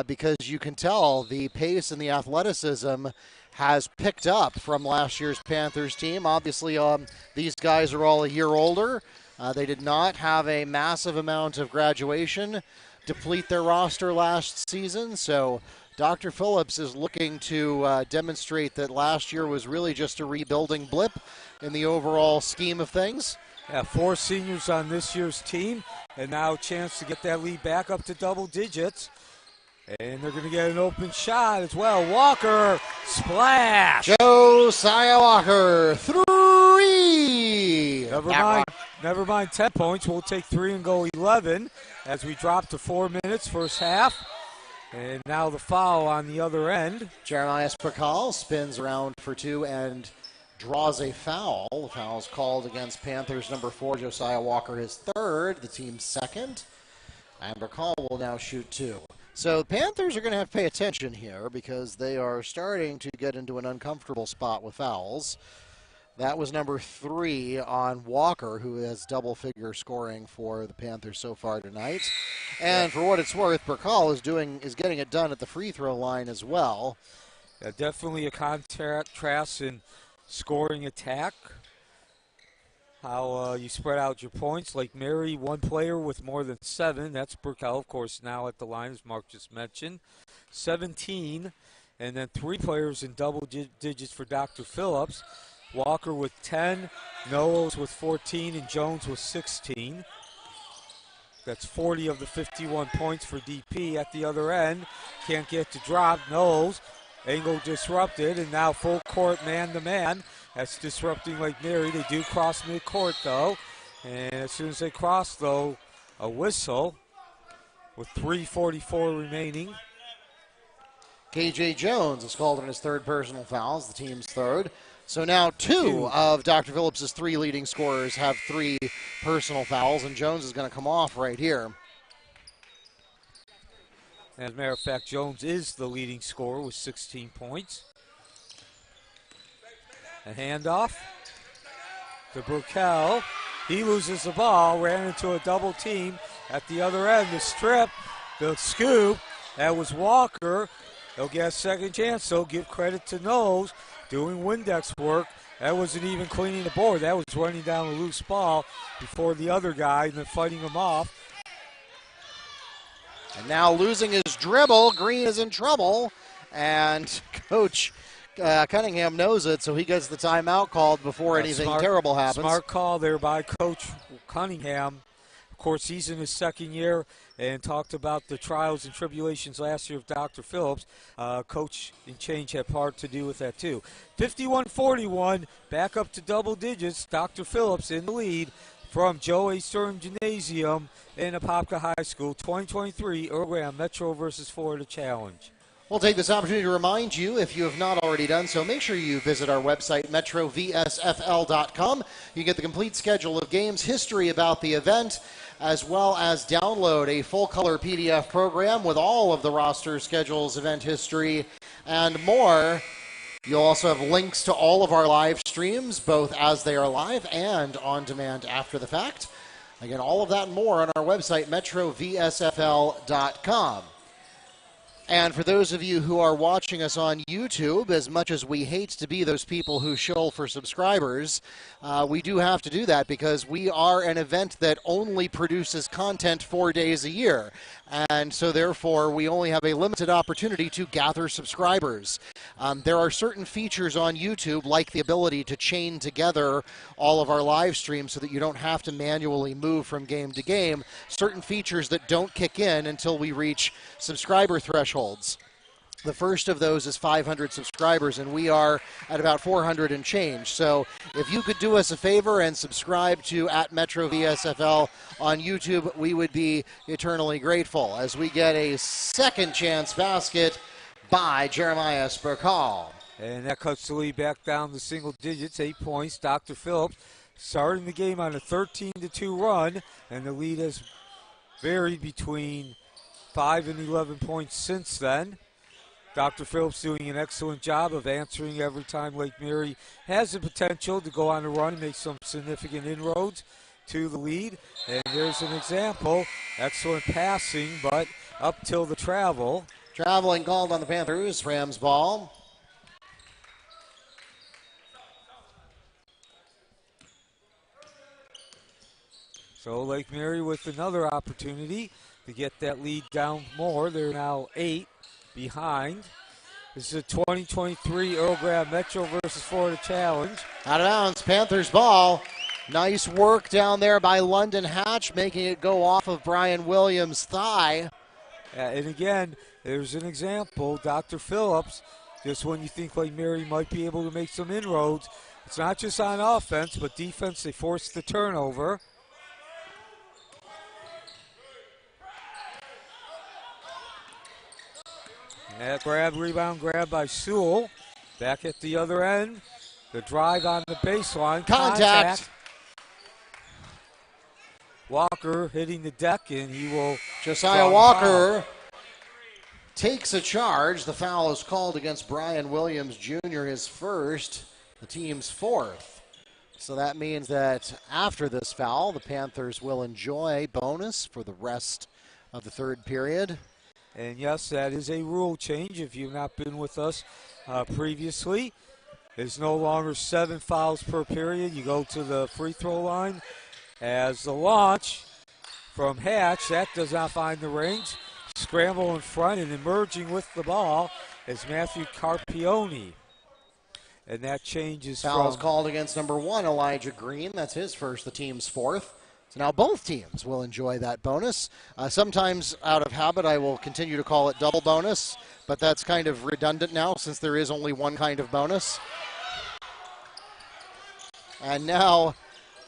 because you can tell the pace and the athleticism has picked up from last year's Panthers team. Obviously, these guys are all a year older. They did not have a massive amount of graduation deplete their roster last season, so Dr. Phillips is looking to demonstrate that last year was really just a rebuilding blip in the overall scheme of things. Yeah, 4 seniors on this year's team, and now a chance to get that lead back up to double digits. And they're going to get an open shot as well. Walker, splash! Josiah Walker, 3! Never mind 10 points. We'll take 3 and go 11 as we drop to 4 minutes first half. And now the foul on the other end. Jeremias Berchal spins around for 2 and draws a foul. The foul is called against Panthers number 4, Josiah Walker, his third, the team's second. And Berchal will now shoot 2. So the Panthers are going to have to pay attention here because they are starting to get into an uncomfortable spot with fouls. That was number 3 on Walker, who has double-figure scoring for the Panthers so far tonight. And for what it's worth, Berchal is getting it done at the free throw line as well. Yeah, definitely a contrast in scoring attack. How you spread out your points. Like Mary, one player with more than 7. That's Berchal, of course, now at the line, as Mark just mentioned. 17, and then 3 players in double digits for Dr. Phillips. Walker with 10, Nowells with 14, and Jones with 16. That's 40 of the 51 points for DP at the other end. Can't get to drop. Nowells, angle disrupted, and now full court man-to-man. That's disrupting like Mary. They do cross midcourt, though. And as soon as they cross, though, a whistle with 3:44 remaining. KJ Jones is called on his third personal fouls, the team's third. So now 2 of Dr. Phillips' 3 leading scorers have 3 personal fouls, and Jones is going to come off right here. As a matter of fact, Jones is the leading scorer with 16 points. A handoff to Berchal. He loses the ball, ran into a double team at the other end. The strip, the scoop, that was Walker. They'll get a second chance, so give credit to Nowells doing Windex work. That wasn't even cleaning the board. That was running down a loose ball before the other guy and then fighting him off. And now losing his dribble, Green is in trouble, and Coach Cunningham knows it, so he gets the timeout called before anything terrible happens. Smart call there by Coach Cunningham, Of course, he's in his second year and talked about the trials and tribulations last year of Dr. Phillips. Coach and change have part to do with that, too. 51-41, back up to double digits. Dr. Phillips in the lead from Joe A. Stern Gymnasium in Apopka High School, 2023 Earl Graham Metro versus Florida Challenge. We'll take this opportunity to remind you, if you have not already done so, make sure you visit our website, metrovsfl.com. You get the complete schedule of games, history about the event, as well as download a full-color PDF program with all of the roster schedules, event history, and more. You'll also have links to all of our live streams, both as they are live and on demand after the fact. Again, all of that and more on our website, metrovsfl.com. And for those of you who are watching us on YouTube, as much as we hate to be those people who shill for subscribers, we do have to do that because we are an event that only produces content 4 days a year. And so therefore, we only have a limited opportunity to gather subscribers. There are certain features on YouTube, like the ability to chain together all of our live streams so that you don't have to manually move from game to game. Certain features that don't kick in until we reach subscriber thresholds. The first of those is 500 subscribers, and we are at about 400 and change. So if you could do us a favor and subscribe to @MetroVSFL on YouTube, we would be eternally grateful as we get a second chance basket by Jeremias Berchal. And that cuts the lead back down to single digits, 8 points. Dr. Phillips starting the game on a 13-2 run, and the lead has varied between 5 and 11 points since then. Dr. Phillips doing an excellent job of answering every time Lake Mary has the potential to go on a run and make some significant inroads to the lead. And there's an example. Excellent passing, but up till the travel. Traveling called on the Panthers. Rams ball. So Lake Mary with another opportunity to get that lead down more. They're now 8 behind. This is a 2023 Earl Graham Metro versus Florida Challenge. Out of bounds, Panthers ball. Nice work down there by London Hatch, making it go off of Brian Williams' thigh. And again, there's an example. Dr. Phillips, just when you think Lake Mary might be able to make some inroads, it's not just on offense, but defense. They force the turnover. That rebound grab by Sewell. Back at the other end. The drive on the baseline. Contact. Walker hitting the deck, and he will. Josiah Walker takes a charge. The foul is called against Brian Williams Jr., his first, the team's fourth. So that means that after this foul, the Panthers will enjoy bonus for the rest of the third period. And yes, that is a rule change if you've not been with us previously. It's no longer 7 fouls per period. You go to the free throw line. As the launch from Hatch, that does not find the range. Scramble in front and emerging with the ball is Matthew Carpione. And that changes Foul is called against number 1, Elijah Green. That's his first, the team's fourth. So now both teams will enjoy that bonus. Sometimes out of habit, I will continue to call it double bonus, but that's kind of redundant now since there is only one kind of bonus. And now,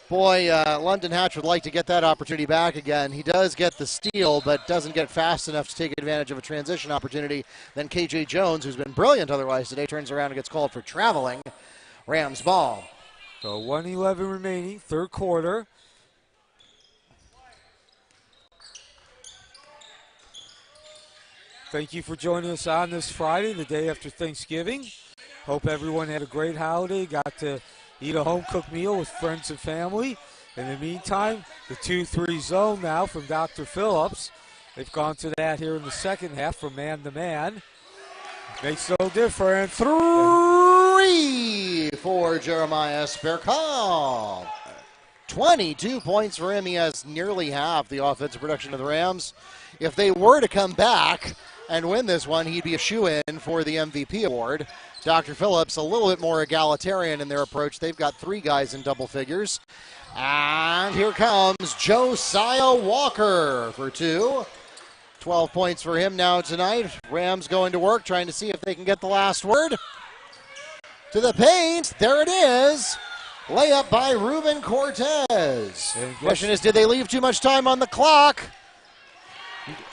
boy, London Hatch would like to get that opportunity back again. He does get the steal, but doesn't get fast enough to take advantage of a transition opportunity. Then KJ Jones, who's been brilliant otherwise today, turns around and gets called for traveling. Rams ball. So 1:11 remaining, third quarter. Thank you for joining us on this Friday, the day after Thanksgiving. Hope everyone had a great holiday, got to eat a home-cooked meal with friends and family. In the meantime, the 2-3 zone now from Dr. Phillips. They've gone to that here in the second half from man to man. Makes no difference. 3 for Jeremias Berchal. 22 points for him. He has nearly half the offensive production of the Rams. If they were to come back and win this one, he'd be a shoo-in for the MVP award. Dr. Phillips, a little bit more egalitarian in their approach. They've got 3 guys in double figures. And here comes Josiah Walker for 2. 12 points for him now tonight. Rams going to work, trying to see if they can get the last word. To the paint. There it is. Layup by Ruben Cortez. Question is, did they leave too much time on the clock?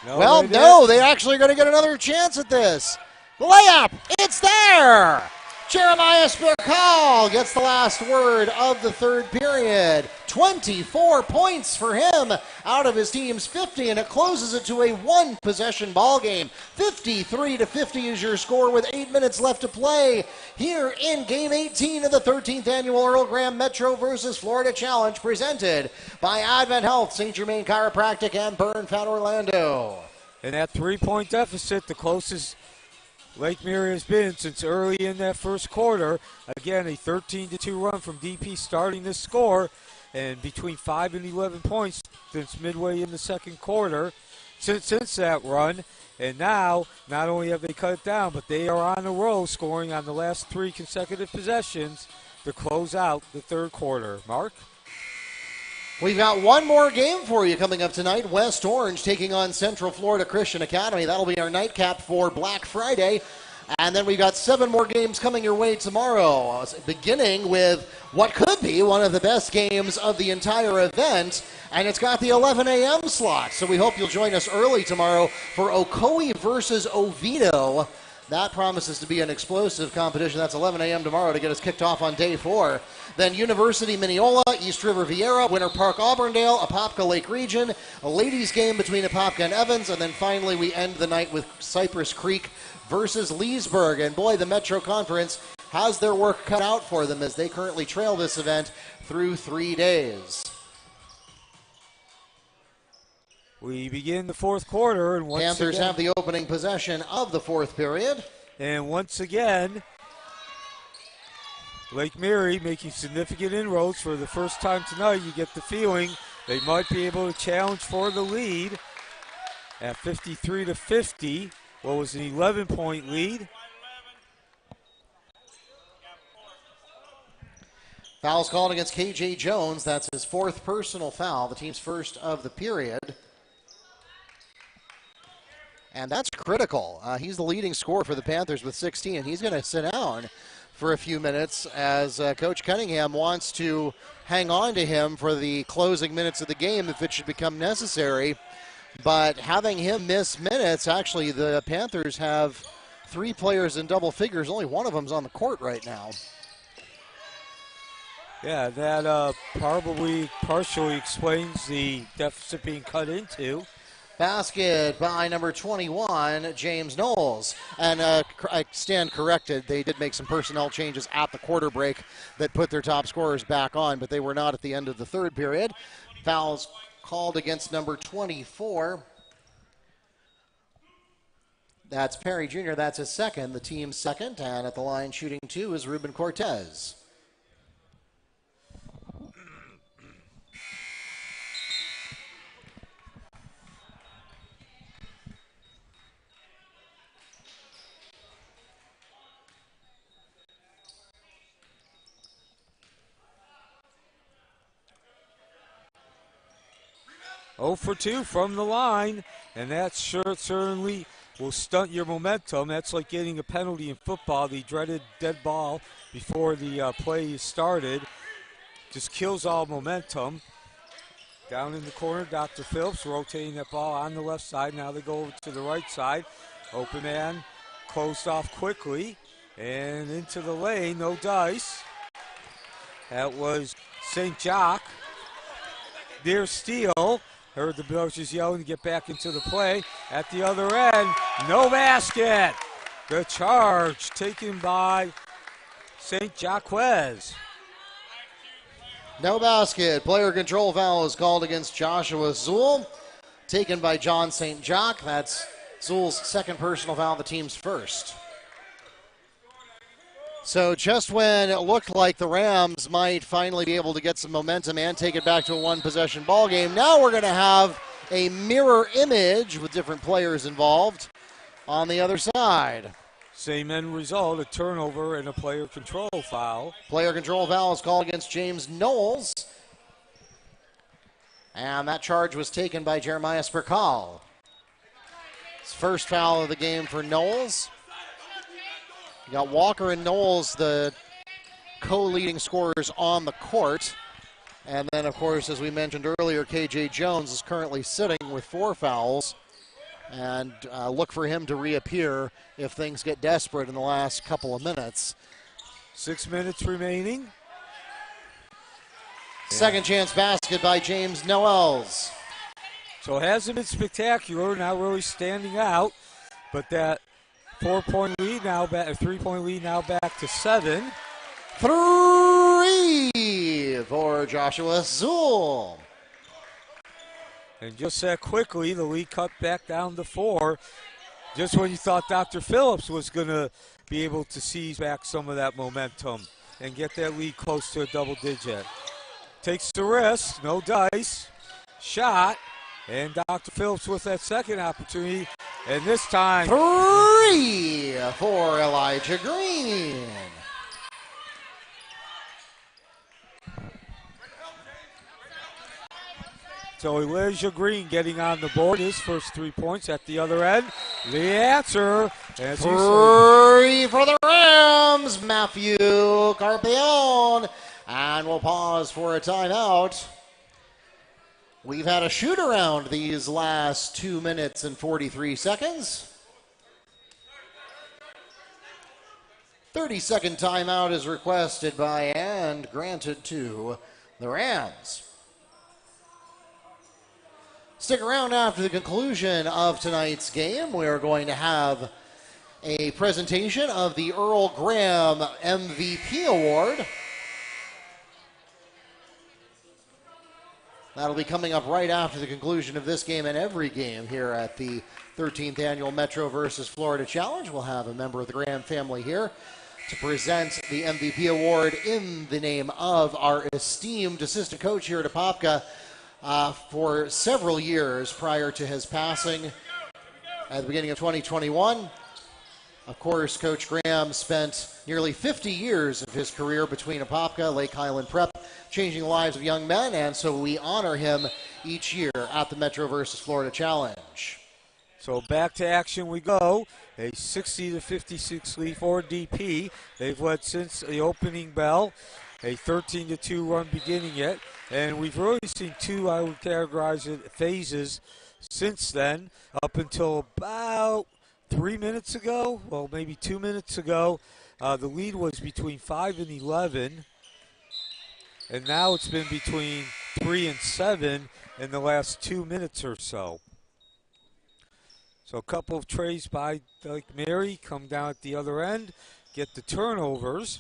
No, they actually are going to get another chance at this. Layup. It's there. Jeremias Berchal gets the last word of the third period. 24 points for him out of his team's 50, and it closes it to a one-possession ball game. 53-50 is your score with 8 minutes left to play here in Game 18 of the 13th Annual Earl Graham Metro versus Florida Challenge, presented by Advent Health, St. Germain Chiropractic, and Burn Fat Orlando. And that three-point deficit, the closest Lake Mary has been since early in that first quarter. Again, a 13-2 run from DP starting this score, and between 5 and 11 points since midway in the second quarter since that run. And now, not only have they cut it down, but they are on a roll, scoring on the last 3 consecutive possessions to close out the third quarter. Mark? We've got one more game for you coming up tonight. West Orange taking on Central Florida Christian Academy. That'll be our nightcap for Black Friday. And then we've got 7 more games coming your way tomorrow, beginning with what could be one of the best games of the entire event. And it's got the 11 a.m. slot. So we hope you'll join us early tomorrow for Ocoee versus Oviedo. That promises to be an explosive competition. That's 11 a.m. tomorrow to get us kicked off on day 4. Then University Mineola, East River Vieira, Winter Park Auburndale, Apopka Lake Region, a ladies game between Apopka and Evans, and then finally we end the night with Cypress Creek versus Leesburg. And boy, the Metro Conference has their work cut out for them as they currently trail this event through 3 days. We begin the fourth quarter, and Panthers have the opening possession of the fourth period. And once again, Lake Mary making significant inroads for the first time tonight. You get the feeling they might be able to challenge for the lead at 53-50. What was an 11-point lead? Foul's called against KJ Jones. That's his 4th personal foul, the team's first of the period. And that's critical. He's the leading scorer for the Panthers with 16, and he's going to sit down for a few minutes as Coach Cunningham wants to hang on to him for the closing minutes of the game if it should become necessary. But having him miss minutes, actually the Panthers have 3 players in double figures. Only one of them's on the court right now. Yeah, that probably partially explains the deficit being cut into. Basket by number 21, James Nowells. And I stand corrected. They did make some personnel changes at the quarter break that put their top scorers back on, but they were not at the end of the third period. Fouls called against number 24. That's Perry Jr. That's his second, the team's second. And at the line shooting 2 is Ruben Cortez. Oh for 2 from the line, and that certainly will stunt your momentum. That's like getting a penalty in football, the dreaded dead ball before the play is started. Just kills all momentum. Down in the corner, Dr. Phillips rotating that ball on the left side. Now they go over to the right side. Open man closed off quickly, and into the lane, no dice. That was St. Jacques. Near steal. Heard the coaches yelling to get back into the play. At the other end, no basket. The charge taken by St. Jacques. No basket. Player control foul is called against Joshua Zool. Taken by John St. Jacques. That's Zool's second personal foul, the team's first. So just when it looked like the Rams might finally be able to get some momentum and take it back to a one-possession ball game, now we're going to have a mirror image with different players involved on the other side. Same end result, a turnover and a player control foul. Player control foul is called against James Nowells. And that charge was taken by Jeremias Berchal. His first foul of the game for Nowells. You got Walker and Nowells, the co-leading scorers on the court. And then, of course, as we mentioned earlier, KJ Jones is currently sitting with 4 fouls. And look for him to reappear if things get desperate in the last couple of minutes. 6 minutes remaining. Second chance basket by James Nowells. So it hasn't been spectacular, not really standing out, but that 4-point lead now back, 3-point lead now back to 7. 3 for Joshua Zool. And just that quickly, the lead cut back down to 4. Just when you thought Dr. Phillips was going to be able to seize back some of that momentum and get that lead close to a double digit. Takes the risk, no dice, shot, and Dr. Phillips with that second opportunity, and this time 3 for Elijah Green. So Elijah Green getting on the board, his first 3 points at the other end. The answer, as 3 for the Rams, Matthew Carpione. And we'll pause for a timeout. We've had a shoot around these last 2 minutes and 43 seconds. 30-second timeout is requested by and granted to the Rams. Stick around after the conclusion of tonight's game. We're going to have a presentation of the Earl Graham MVP Award. That'll be coming up right after the conclusion of this game and every game here at the 13th Annual Metro versus Florida Challenge. We'll have a member of the Graham family here to present the MVP Award in the name of our esteemed assistant coach here at Apopka for several years prior to his passing at the beginning of 2021. Of course, Coach Graham spent nearly 50 years of his career between Apopka, Lake Highland Prep, changing the lives of young men, and so we honor him each year at the Metro versus Florida Challenge. So back to action we go. A 60-56 lead for DP. They've led since the opening bell. A 13-2 run beginning it. And we've really seen 2, I would categorize it, phases since then, up until about 3 minutes ago, well, maybe 2 minutes ago. The lead was between 5 and 11. And now it's been between 3 and 7 in the last 2 minutes or so. So a couple of trays by Lake Mary come down at the other end, get the turnovers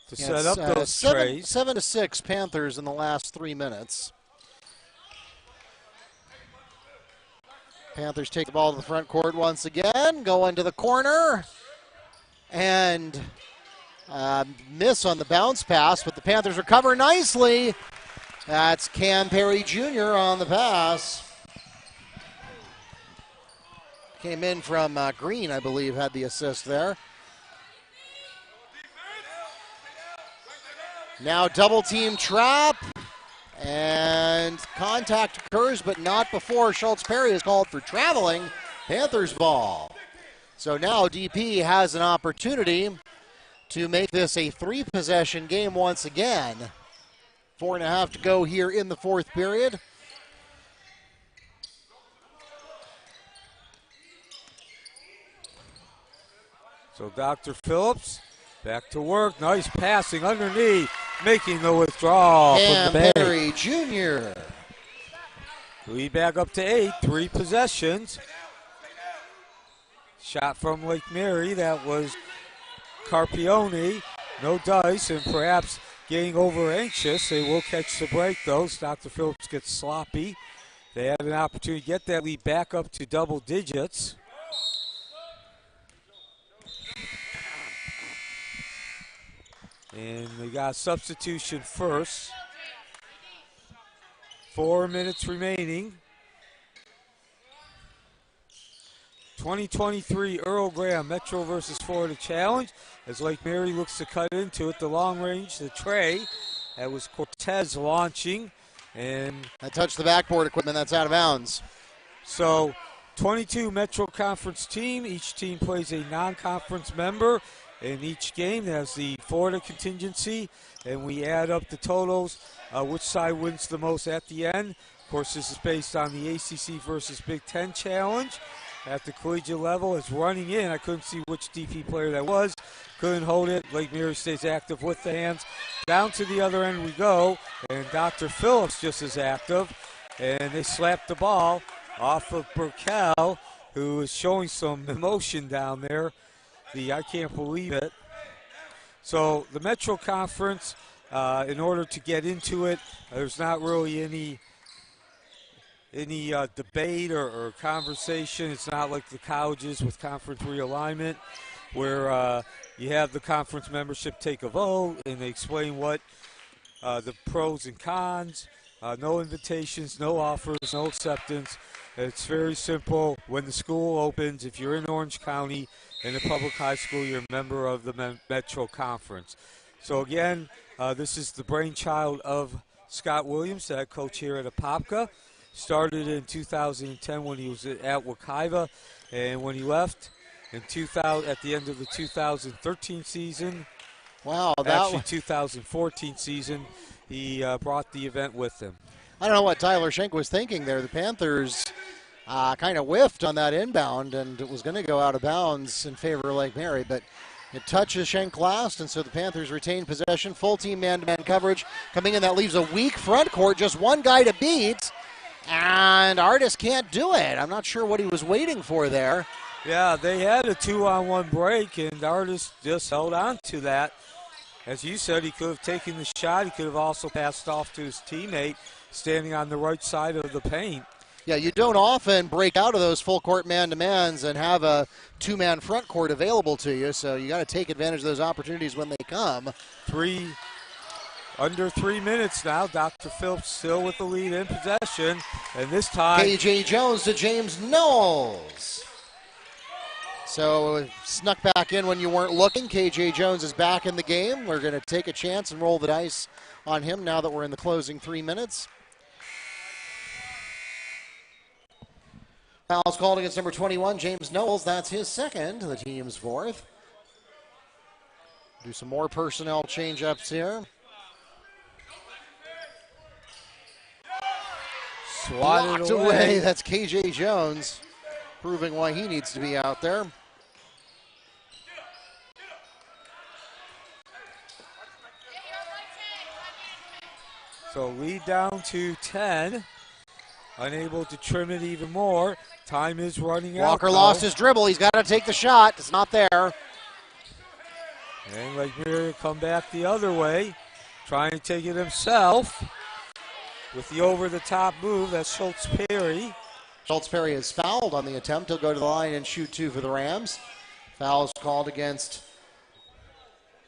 to set up those trays. 7-6 Panthers in the last 3 minutes. Panthers take the ball to the front court once again, go into the corner, and miss on the bounce pass, but the Panthers recover nicely. That's Cam Perry Jr. on the pass. Came in from Green, I believe, had the assist there. Now double team trap, and contact occurs, but not before Schulz-Perry is called for traveling. Panthers ball. So now DP has an opportunity to make this a 3-possession game once again. 4.5 to go here in the fourth period. So Dr. Phillips back to work. Nice passing underneath, making the withdrawal Cam from the Perry Jr. Lead back up to 8, 3 possessions. Shot from Lake Mary, that was Carpione. No dice, and perhaps getting over anxious. They will catch the break, though. Dr. Phillips gets sloppy. They had an opportunity to get that lead back up to double digits. And they got a substitution first. 4 minutes remaining. 2023 Earl Graham Metro versus Florida Challenge as Lake Mary looks to cut into it. The long range, the tray. That was Cortez launching. And I touched the backboard equipment. That's out of bounds. So 22 Metro Conference team. Each team plays a non-conference member in each game. There's the Florida contingency, and we add up the totals, which side wins the most at the end. Of course, this is based on the ACC versus Big Ten challenge. At the collegiate level, it's running in. I couldn't see which DP player that was. Couldn't hold it. Lake Mary stays active with the hands. Down to the other end we go, and Dr. Phillips just as active. And they slap the ball off of Berchal, who is showing some emotion down there. I can't believe it. So the Metro Conference, in order to get into it, there's not really any debate or conversation. It's not like the colleges with conference realignment where you have the conference membership take a vote and they explain what the pros and cons, no invitations, no offers, no acceptance. It's very simple. When the school opens, if you're in Orange County in a public high school, you're a member of the Metro Conference. So again, this is the brainchild of Scott Williams, the head coach here at Apopka. Started in 2010 when he was at Wekiva, and when he left in 2000 at the end of the 2013 season, actually 2014 season, he brought the event with him. I don't know what Tyler Schenk was thinking there. The Panthers kind of whiffed on that inbound, and it was going to go out of bounds in favor of Lake Mary, but it touches Schenk last, and so the Panthers retain possession. Full team man-to-man coverage coming in. That leaves a weak front court, just one guy to beat. And Artis can't do it. I'm not sure what he was waiting for there. Yeah, they had a 2-on-1 break, and Artis just held on to that. As you said, he could have taken the shot. He could have also passed off to his teammate standing on the right side of the paint. Yeah, you don't often break out of those full-court man-to-mans and have a two-man front court available to you, so you got to take advantage of those opportunities when they come. Under 3 minutes now. Dr. Phillips still with the lead in possession. And this time, K.J. Jones to James Nowells. So snuck back in when you weren't looking. K.J. Jones is back in the game. We're going to take a chance and roll the dice on him now that we're in the closing 3 minutes. Foul's called against number 21, James Nowells. That's his second, the team's fourth. Do some more personnel change-ups here. Swatted away. That's K.J. Jones, proving why he needs to be out there. So lead down to 10. Unable to trim it even more. Time is running out. Walker lost his dribble. He's got to take the shot. It's not there. And Lake Mary come back the other way, trying to take it himself. With the over-the-top move, that's Schulz-Perry. Schulz-Perry is fouled on the attempt. He'll go to the line and shoot two for the Rams. Foul's called against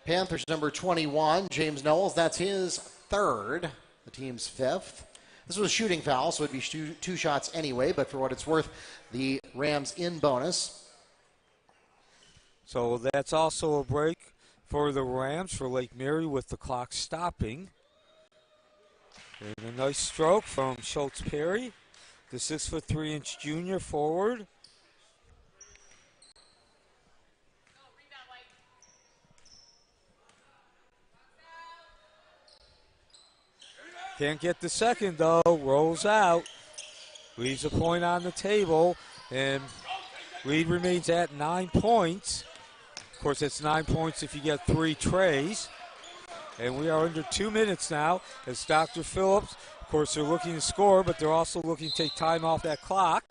Panthers number 21, James Nowells. That's his third, the team's fifth. This was a shooting foul, so it'd be two shots anyway, but for what it's worth, the Rams in bonus. So that's also a break for the Rams for Lake Mary with the clock stopping. And a nice stroke from Schulz-Perry, the 6'3" junior forward. Can't get the second though, rolls out, leaves a point on the table, and lead remains at 9 points. Of course, it's 9 points if you get 3 trays. And we are under 2 minutes now as Dr. Phillips, of course, they're looking to score, but they're also looking to take time off that clock.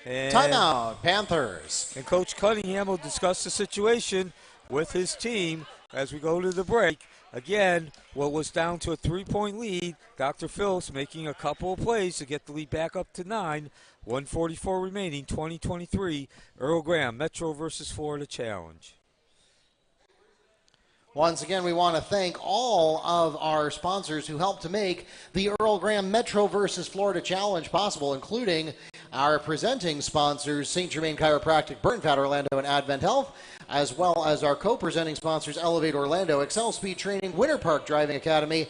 And timeout, Panthers. And Coach Cunningham will discuss the situation with his team as we go to the break. Again, what was down to a 3-point lead, Dr. Phillips making a couple of plays to get the lead back up to 9. 1:44 remaining, 2023 Earl Graham Metro versus Florida Challenge. Once again, we want to thank all of our sponsors who helped to make the Earl Graham Metro versus Florida Challenge possible, including our presenting sponsors, St. Germain Chiropractic, Burn Fat Orlando, and Advent Health, as well as our co-presenting sponsors, Elevate Orlando, Excel Speed Training, Winter Park Driving Academy,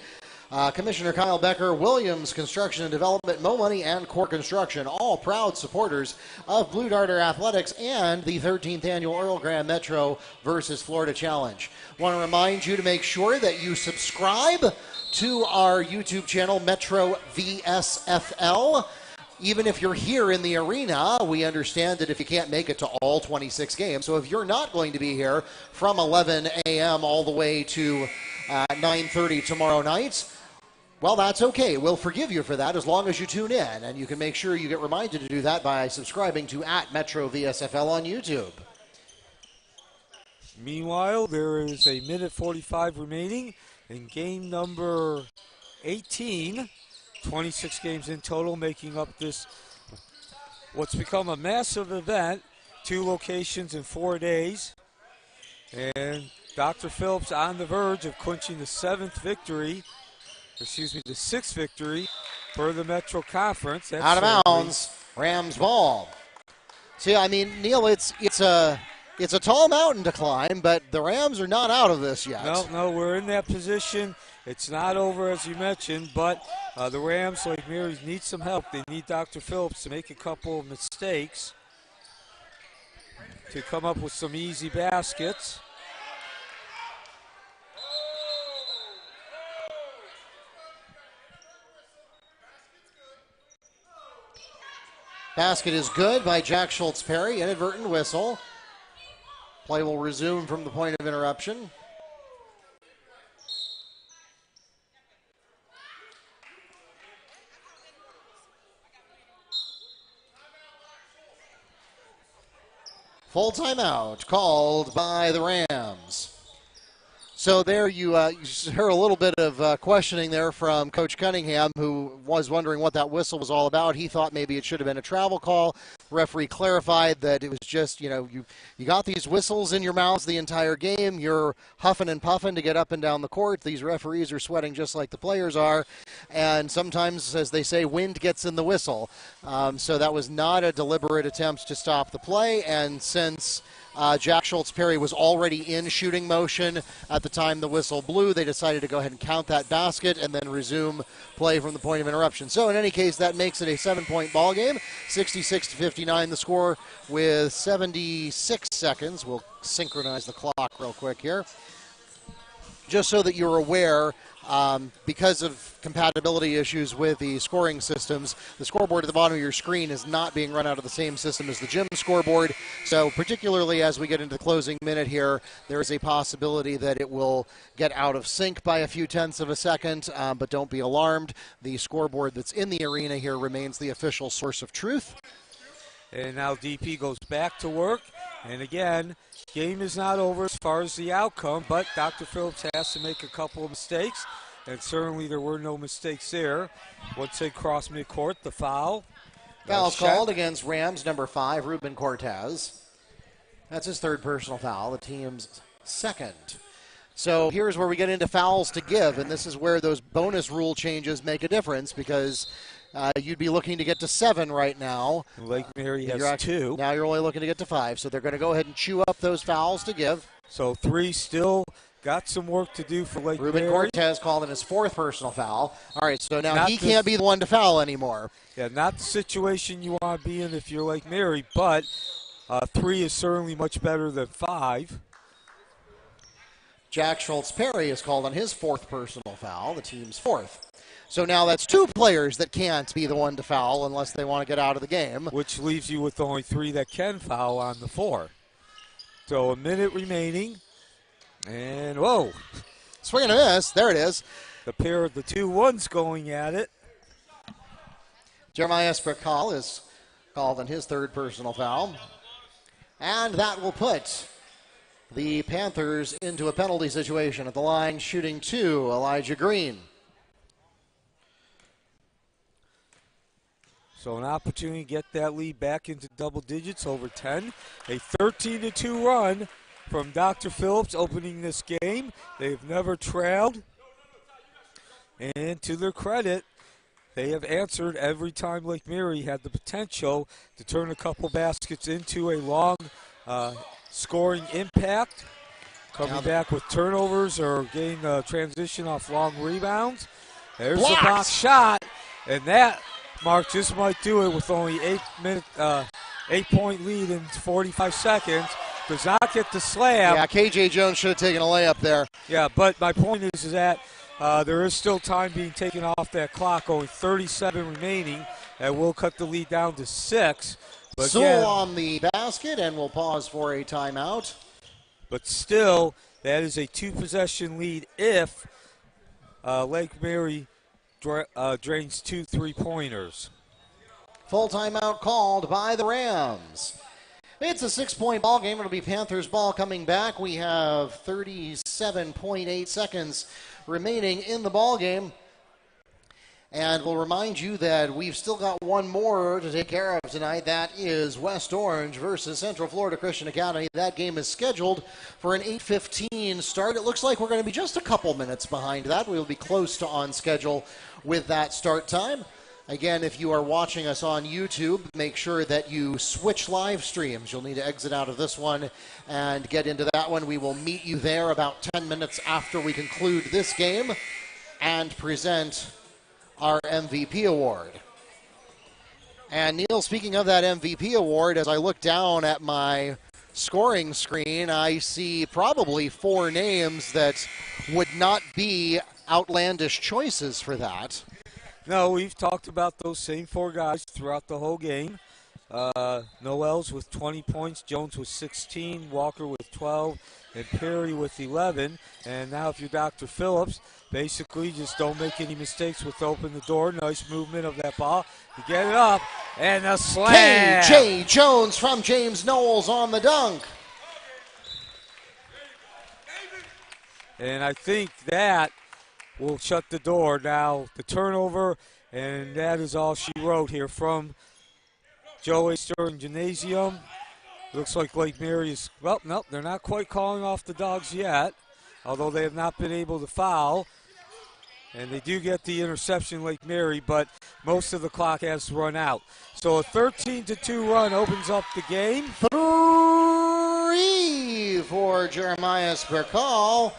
Commissioner Kyle Becker, Williams Construction and Development, Mo Money, and Core Construction, all proud supporters of Blue Darter Athletics and the 13th Annual Earl Graham Metro versus Florida Challenge. Want to remind you to make sure that you subscribe to our YouTube channel, Metro VSFL. Even if you're here in the arena, we understand that if you can't make it to all 26 games, so if you're not going to be here from 11 a.m. all the way to 9:30 tomorrow night, well, that's okay. We'll forgive you for that as long as you tune in, and you can make sure you get reminded to do that by subscribing to @MetroVSFL on YouTube. Meanwhile, there is a minute 45 remaining in game number 18. 26 games in total, making up this, what's become a massive event, 2 locations in 4 days. And Dr. Phillips on the verge of clinching the 6th victory for the Metro Conference. That's out of bounds, Rams ball. See, I mean, Neil, it's a tall mountain to climb, but the Rams are not out of this yet. No, we're in that position. It's not over, as you mentioned, but the Rams, like Mary's, need some help. They need Dr. Phillips to make a couple of mistakes to come up with some easy baskets. Basket is good by Jack Schulz-Perry. Inadvertent whistle. Play will resume from the point of interruption. Full timeout called by the Rams. So there you heard a little bit of questioning there from Coach Cunningham, who was wondering what that whistle was all about. He thought maybe it should have been a travel call. The referee clarified that it was just, you got these whistles in your mouths the entire game. You're huffing and puffing to get up and down the court. These referees are sweating just like the players are. And sometimes, as they say, wind gets in the whistle. So that was not a deliberate attempt to stop the play. And since Jack Schulz-Perry was already in shooting motion at the time the whistle blew, they decided to go ahead and count that basket and then resume play from the point of interruption. So in any case, that makes it a 7-point ball game, 66-59 the score with 76 seconds. We'll synchronize the clock real quick here. Just so that you're aware, because of compatibility issues with the scoring systems, the scoreboard at the bottom of your screen is not being run out of the same system as the gym scoreboard. So particularly as we get into the closing minute here, there is a possibility that it will get out of sync by a few tenths of a second, but don't be alarmed. The scoreboard that's in the arena here remains the official source of truth. And now DP goes back to work. And again, game is not over as far as the outcome, but Dr. Phillips has to make a couple of mistakes, and certainly there were no mistakes there. Once they cross midcourt, the foul. Foul's called against Rams number 5, Ruben Cortez. That's his 3rd personal foul, the team's 2nd. So here's where we get into fouls to give, and this is where those bonus rule changes make a difference, because you'd be looking to get to 7 right now. Lake Mary has 2. Now you're only looking to get to 5, so they're going to go ahead and chew up those fouls to give. So 3 still got some work to do for Lake Mary. Ruben Cortez called in his 4th personal foul. All right, so now he can't be the one to foul anymore. Yeah, not the situation you want to be in if you're Lake Mary, but 3 is certainly much better than 5. Jack Schulz-Perry is called on his 4th personal foul, the team's 4th. So now that's 2 players that can't be the one to foul unless they want to get out of the game. Which leaves you with only 3 that can foul on the 4. So a minute remaining. And, whoa. Swing and a miss. There it is. The pair of the 2-1s going at it. Jeremias Berchal is called on his 3rd personal foul. And that will put the Panthers into a penalty situation at the line, shooting 2, Elijah Green. So an opportunity to get that lead back into double digits, over 10. A 13-2 run from Dr. Phillips opening this game. They've never trailed. And to their credit, they have answered every time Lake Mary had the potential to turn a couple baskets into a long scoring impact. Coming back with turnovers or getting transition off long rebounds. There's Blocked. the box shot, and that, Mark, just might do it with only 8-point lead in 45 seconds. Does not get the slam. Yeah, KJ Jones should have taken a layup there. Yeah, but my point is that there is still time being taken off that clock, only 37 remaining. That will cut the lead down to 6. But Sewell again, on the basket, and we'll pause for a timeout. but still, that is a 2-possession lead if Lake Mary drains 2 3-pointers. Full timeout called by the Rams. It's a 6-point ball game. It'll be Panthers ball coming back. We have 37.8 seconds remaining in the ball game. And we'll remind you that we've still got one more to take care of tonight. That is West Orange versus Central Florida Christian Academy. That game is scheduled for an 8:15 start. It looks like we're going to be just a couple minutes behind that. We'll be close to on schedule with that start time. Again, if you are watching us on YouTube, make sure that you switch live streams. You'll need to exit out of this one and get into that one. We will meet you there about 10 minutes after we conclude this game and present our MVP award. And Neil, speaking of that MVP award, as I look down at my scoring screen, I see probably 4 names that would not be outlandish choices for that. No, we've talked about those same 4 guys throughout the whole game. Nowells with 20 points, Jones with 16, Walker with 12, and Perry with 11. And now if you're Dr. Phillips, basically just don't make any mistakes with open the door. Nice movement of that ball. You get it up, and a slam. KJ Jones from James Nowells on the dunk. And I think that will shut the door. Now the turnover, and that is all she wrote here from Joe A. Sterling Gymnasium. Looks like Lake Mary is, well, nope, they're not quite calling off the Dogs yet, although they have not been able to foul. And they do get the interception, Lake Mary, but most of the clock has run out. So a 13-2 run opens up the game. 3 for Jeremias Berchal.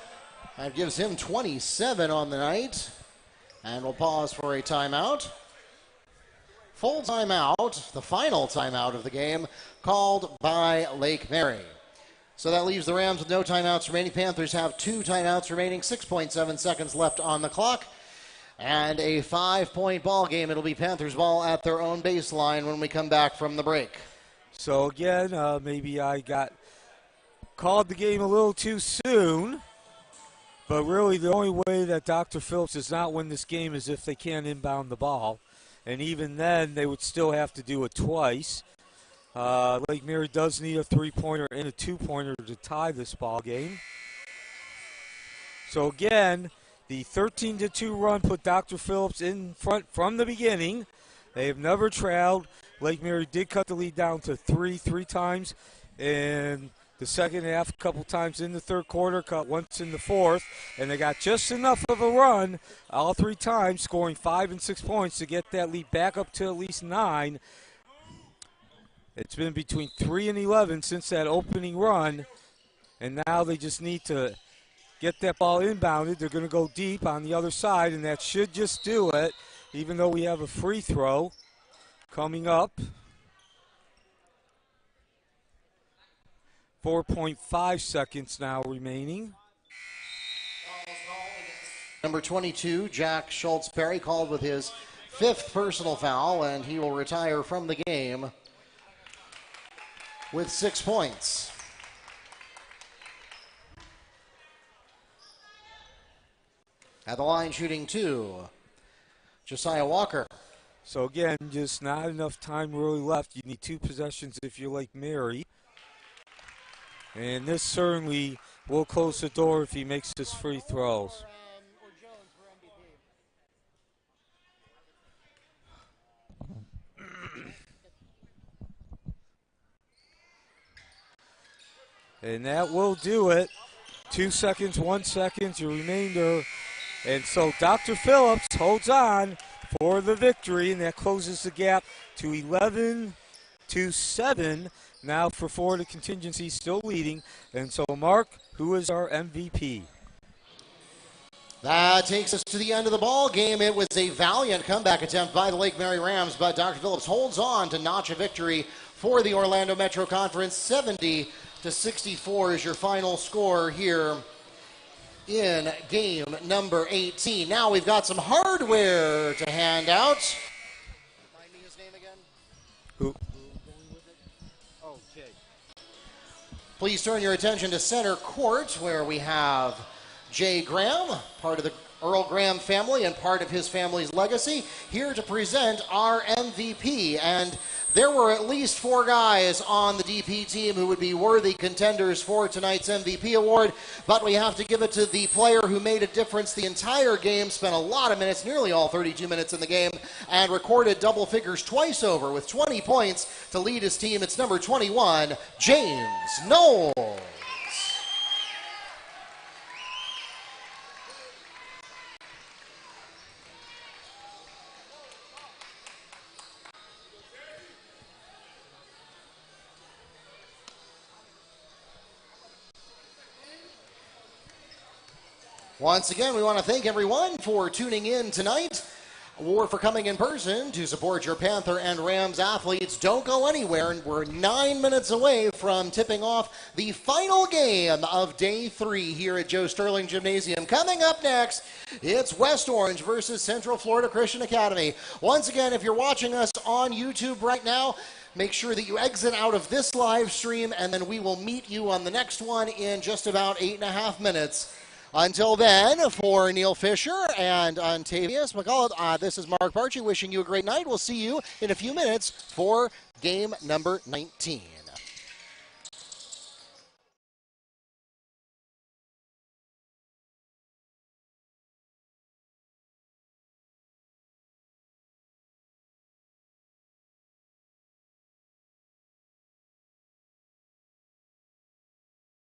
That gives him 27 on the night. And we'll pause for a timeout. Full timeout, the final timeout of the game, called by Lake Mary. So that leaves the Rams with no timeouts remaining. Panthers have 2 timeouts remaining, 6.7 seconds left on the clock. And a 5-point ball game. It'll be Panthers ball at their own baseline when we come back from the break. So again, maybe I called the game a little too soon. But really the only way that Dr. Phillips does not win this game is if they can't inbound the ball. And even then, they would still have to do it twice. Lake Mary does need a 3-pointer and a 2-pointer to tie this ball game. So again, the 13-2 run put Dr. Phillips in front from the beginning. They have never trailed. Lake Mary did cut the lead down to 3 times in the second half, a couple times in the third quarter, cut once in the fourth, and they got just enough of a run all 3 times, scoring 5 and 6 points to get that lead back up to at least 9. It's been between 3 and 11 since that opening run, and now they just need to get that ball inbounded. They're going to go deep on the other side, and that should just do it, even though we have a free throw coming up. 4.5 seconds now remaining. Number 22, Jack Schulz-Perry, called with his 5th personal foul, and he will retire from the game with 6 points. At the line shooting 2, Josiah Walker. So again, just not enough time really left. You need 2 possessions if you're Lake Mary. And this certainly will close the door if he makes his free throws. And that will do it. 2 seconds, 1 second, your remainder. And so Dr. Phillips holds on for the victory, and that closes the gap to 11-7. Now for Florida contingency still leading. And so, Mark, who is our MVP? That takes us to the end of the ball game. It was a valiant comeback attempt by the Lake Mary Rams, but Dr. Phillips holds on to notch a victory for the Orlando Metro Conference. 70-64 is your final score here in game number 18. Now we've got some hardware to hand out. Remind me his name again. Who? Okay. Please turn your attention to center court, where we have Jay Graham, part of the Earl Graham family and part of his family's legacy, here to present our MVP. And there were at least 4 guys on the DP team who would be worthy contenders for tonight's MVP award, but we have to give it to the player who made a difference the entire game, spent a lot of minutes, nearly all 32 minutes in the game, and recorded double figures twice over with 20 points to lead his team. It's number 21, James Nowells. Once again, we want to thank everyone for tuning in tonight or for coming in person to support your Panther and Rams athletes. Don't go anywhere. We're 9 minutes away from tipping off the final game of Day 3 here at Joe Sterling Gymnasium. Coming up next, it's West Orange versus Central Florida Christian Academy. Once again, if you're watching us on YouTube right now, make sure that you exit out of this live stream, and then we will meet you on the next one in just about 8.5 minutes. Until then, for Neil Fisher and Ontavius McCullough, this is Mark Barchi wishing you a great night. We'll see you in a few minutes for game number 19.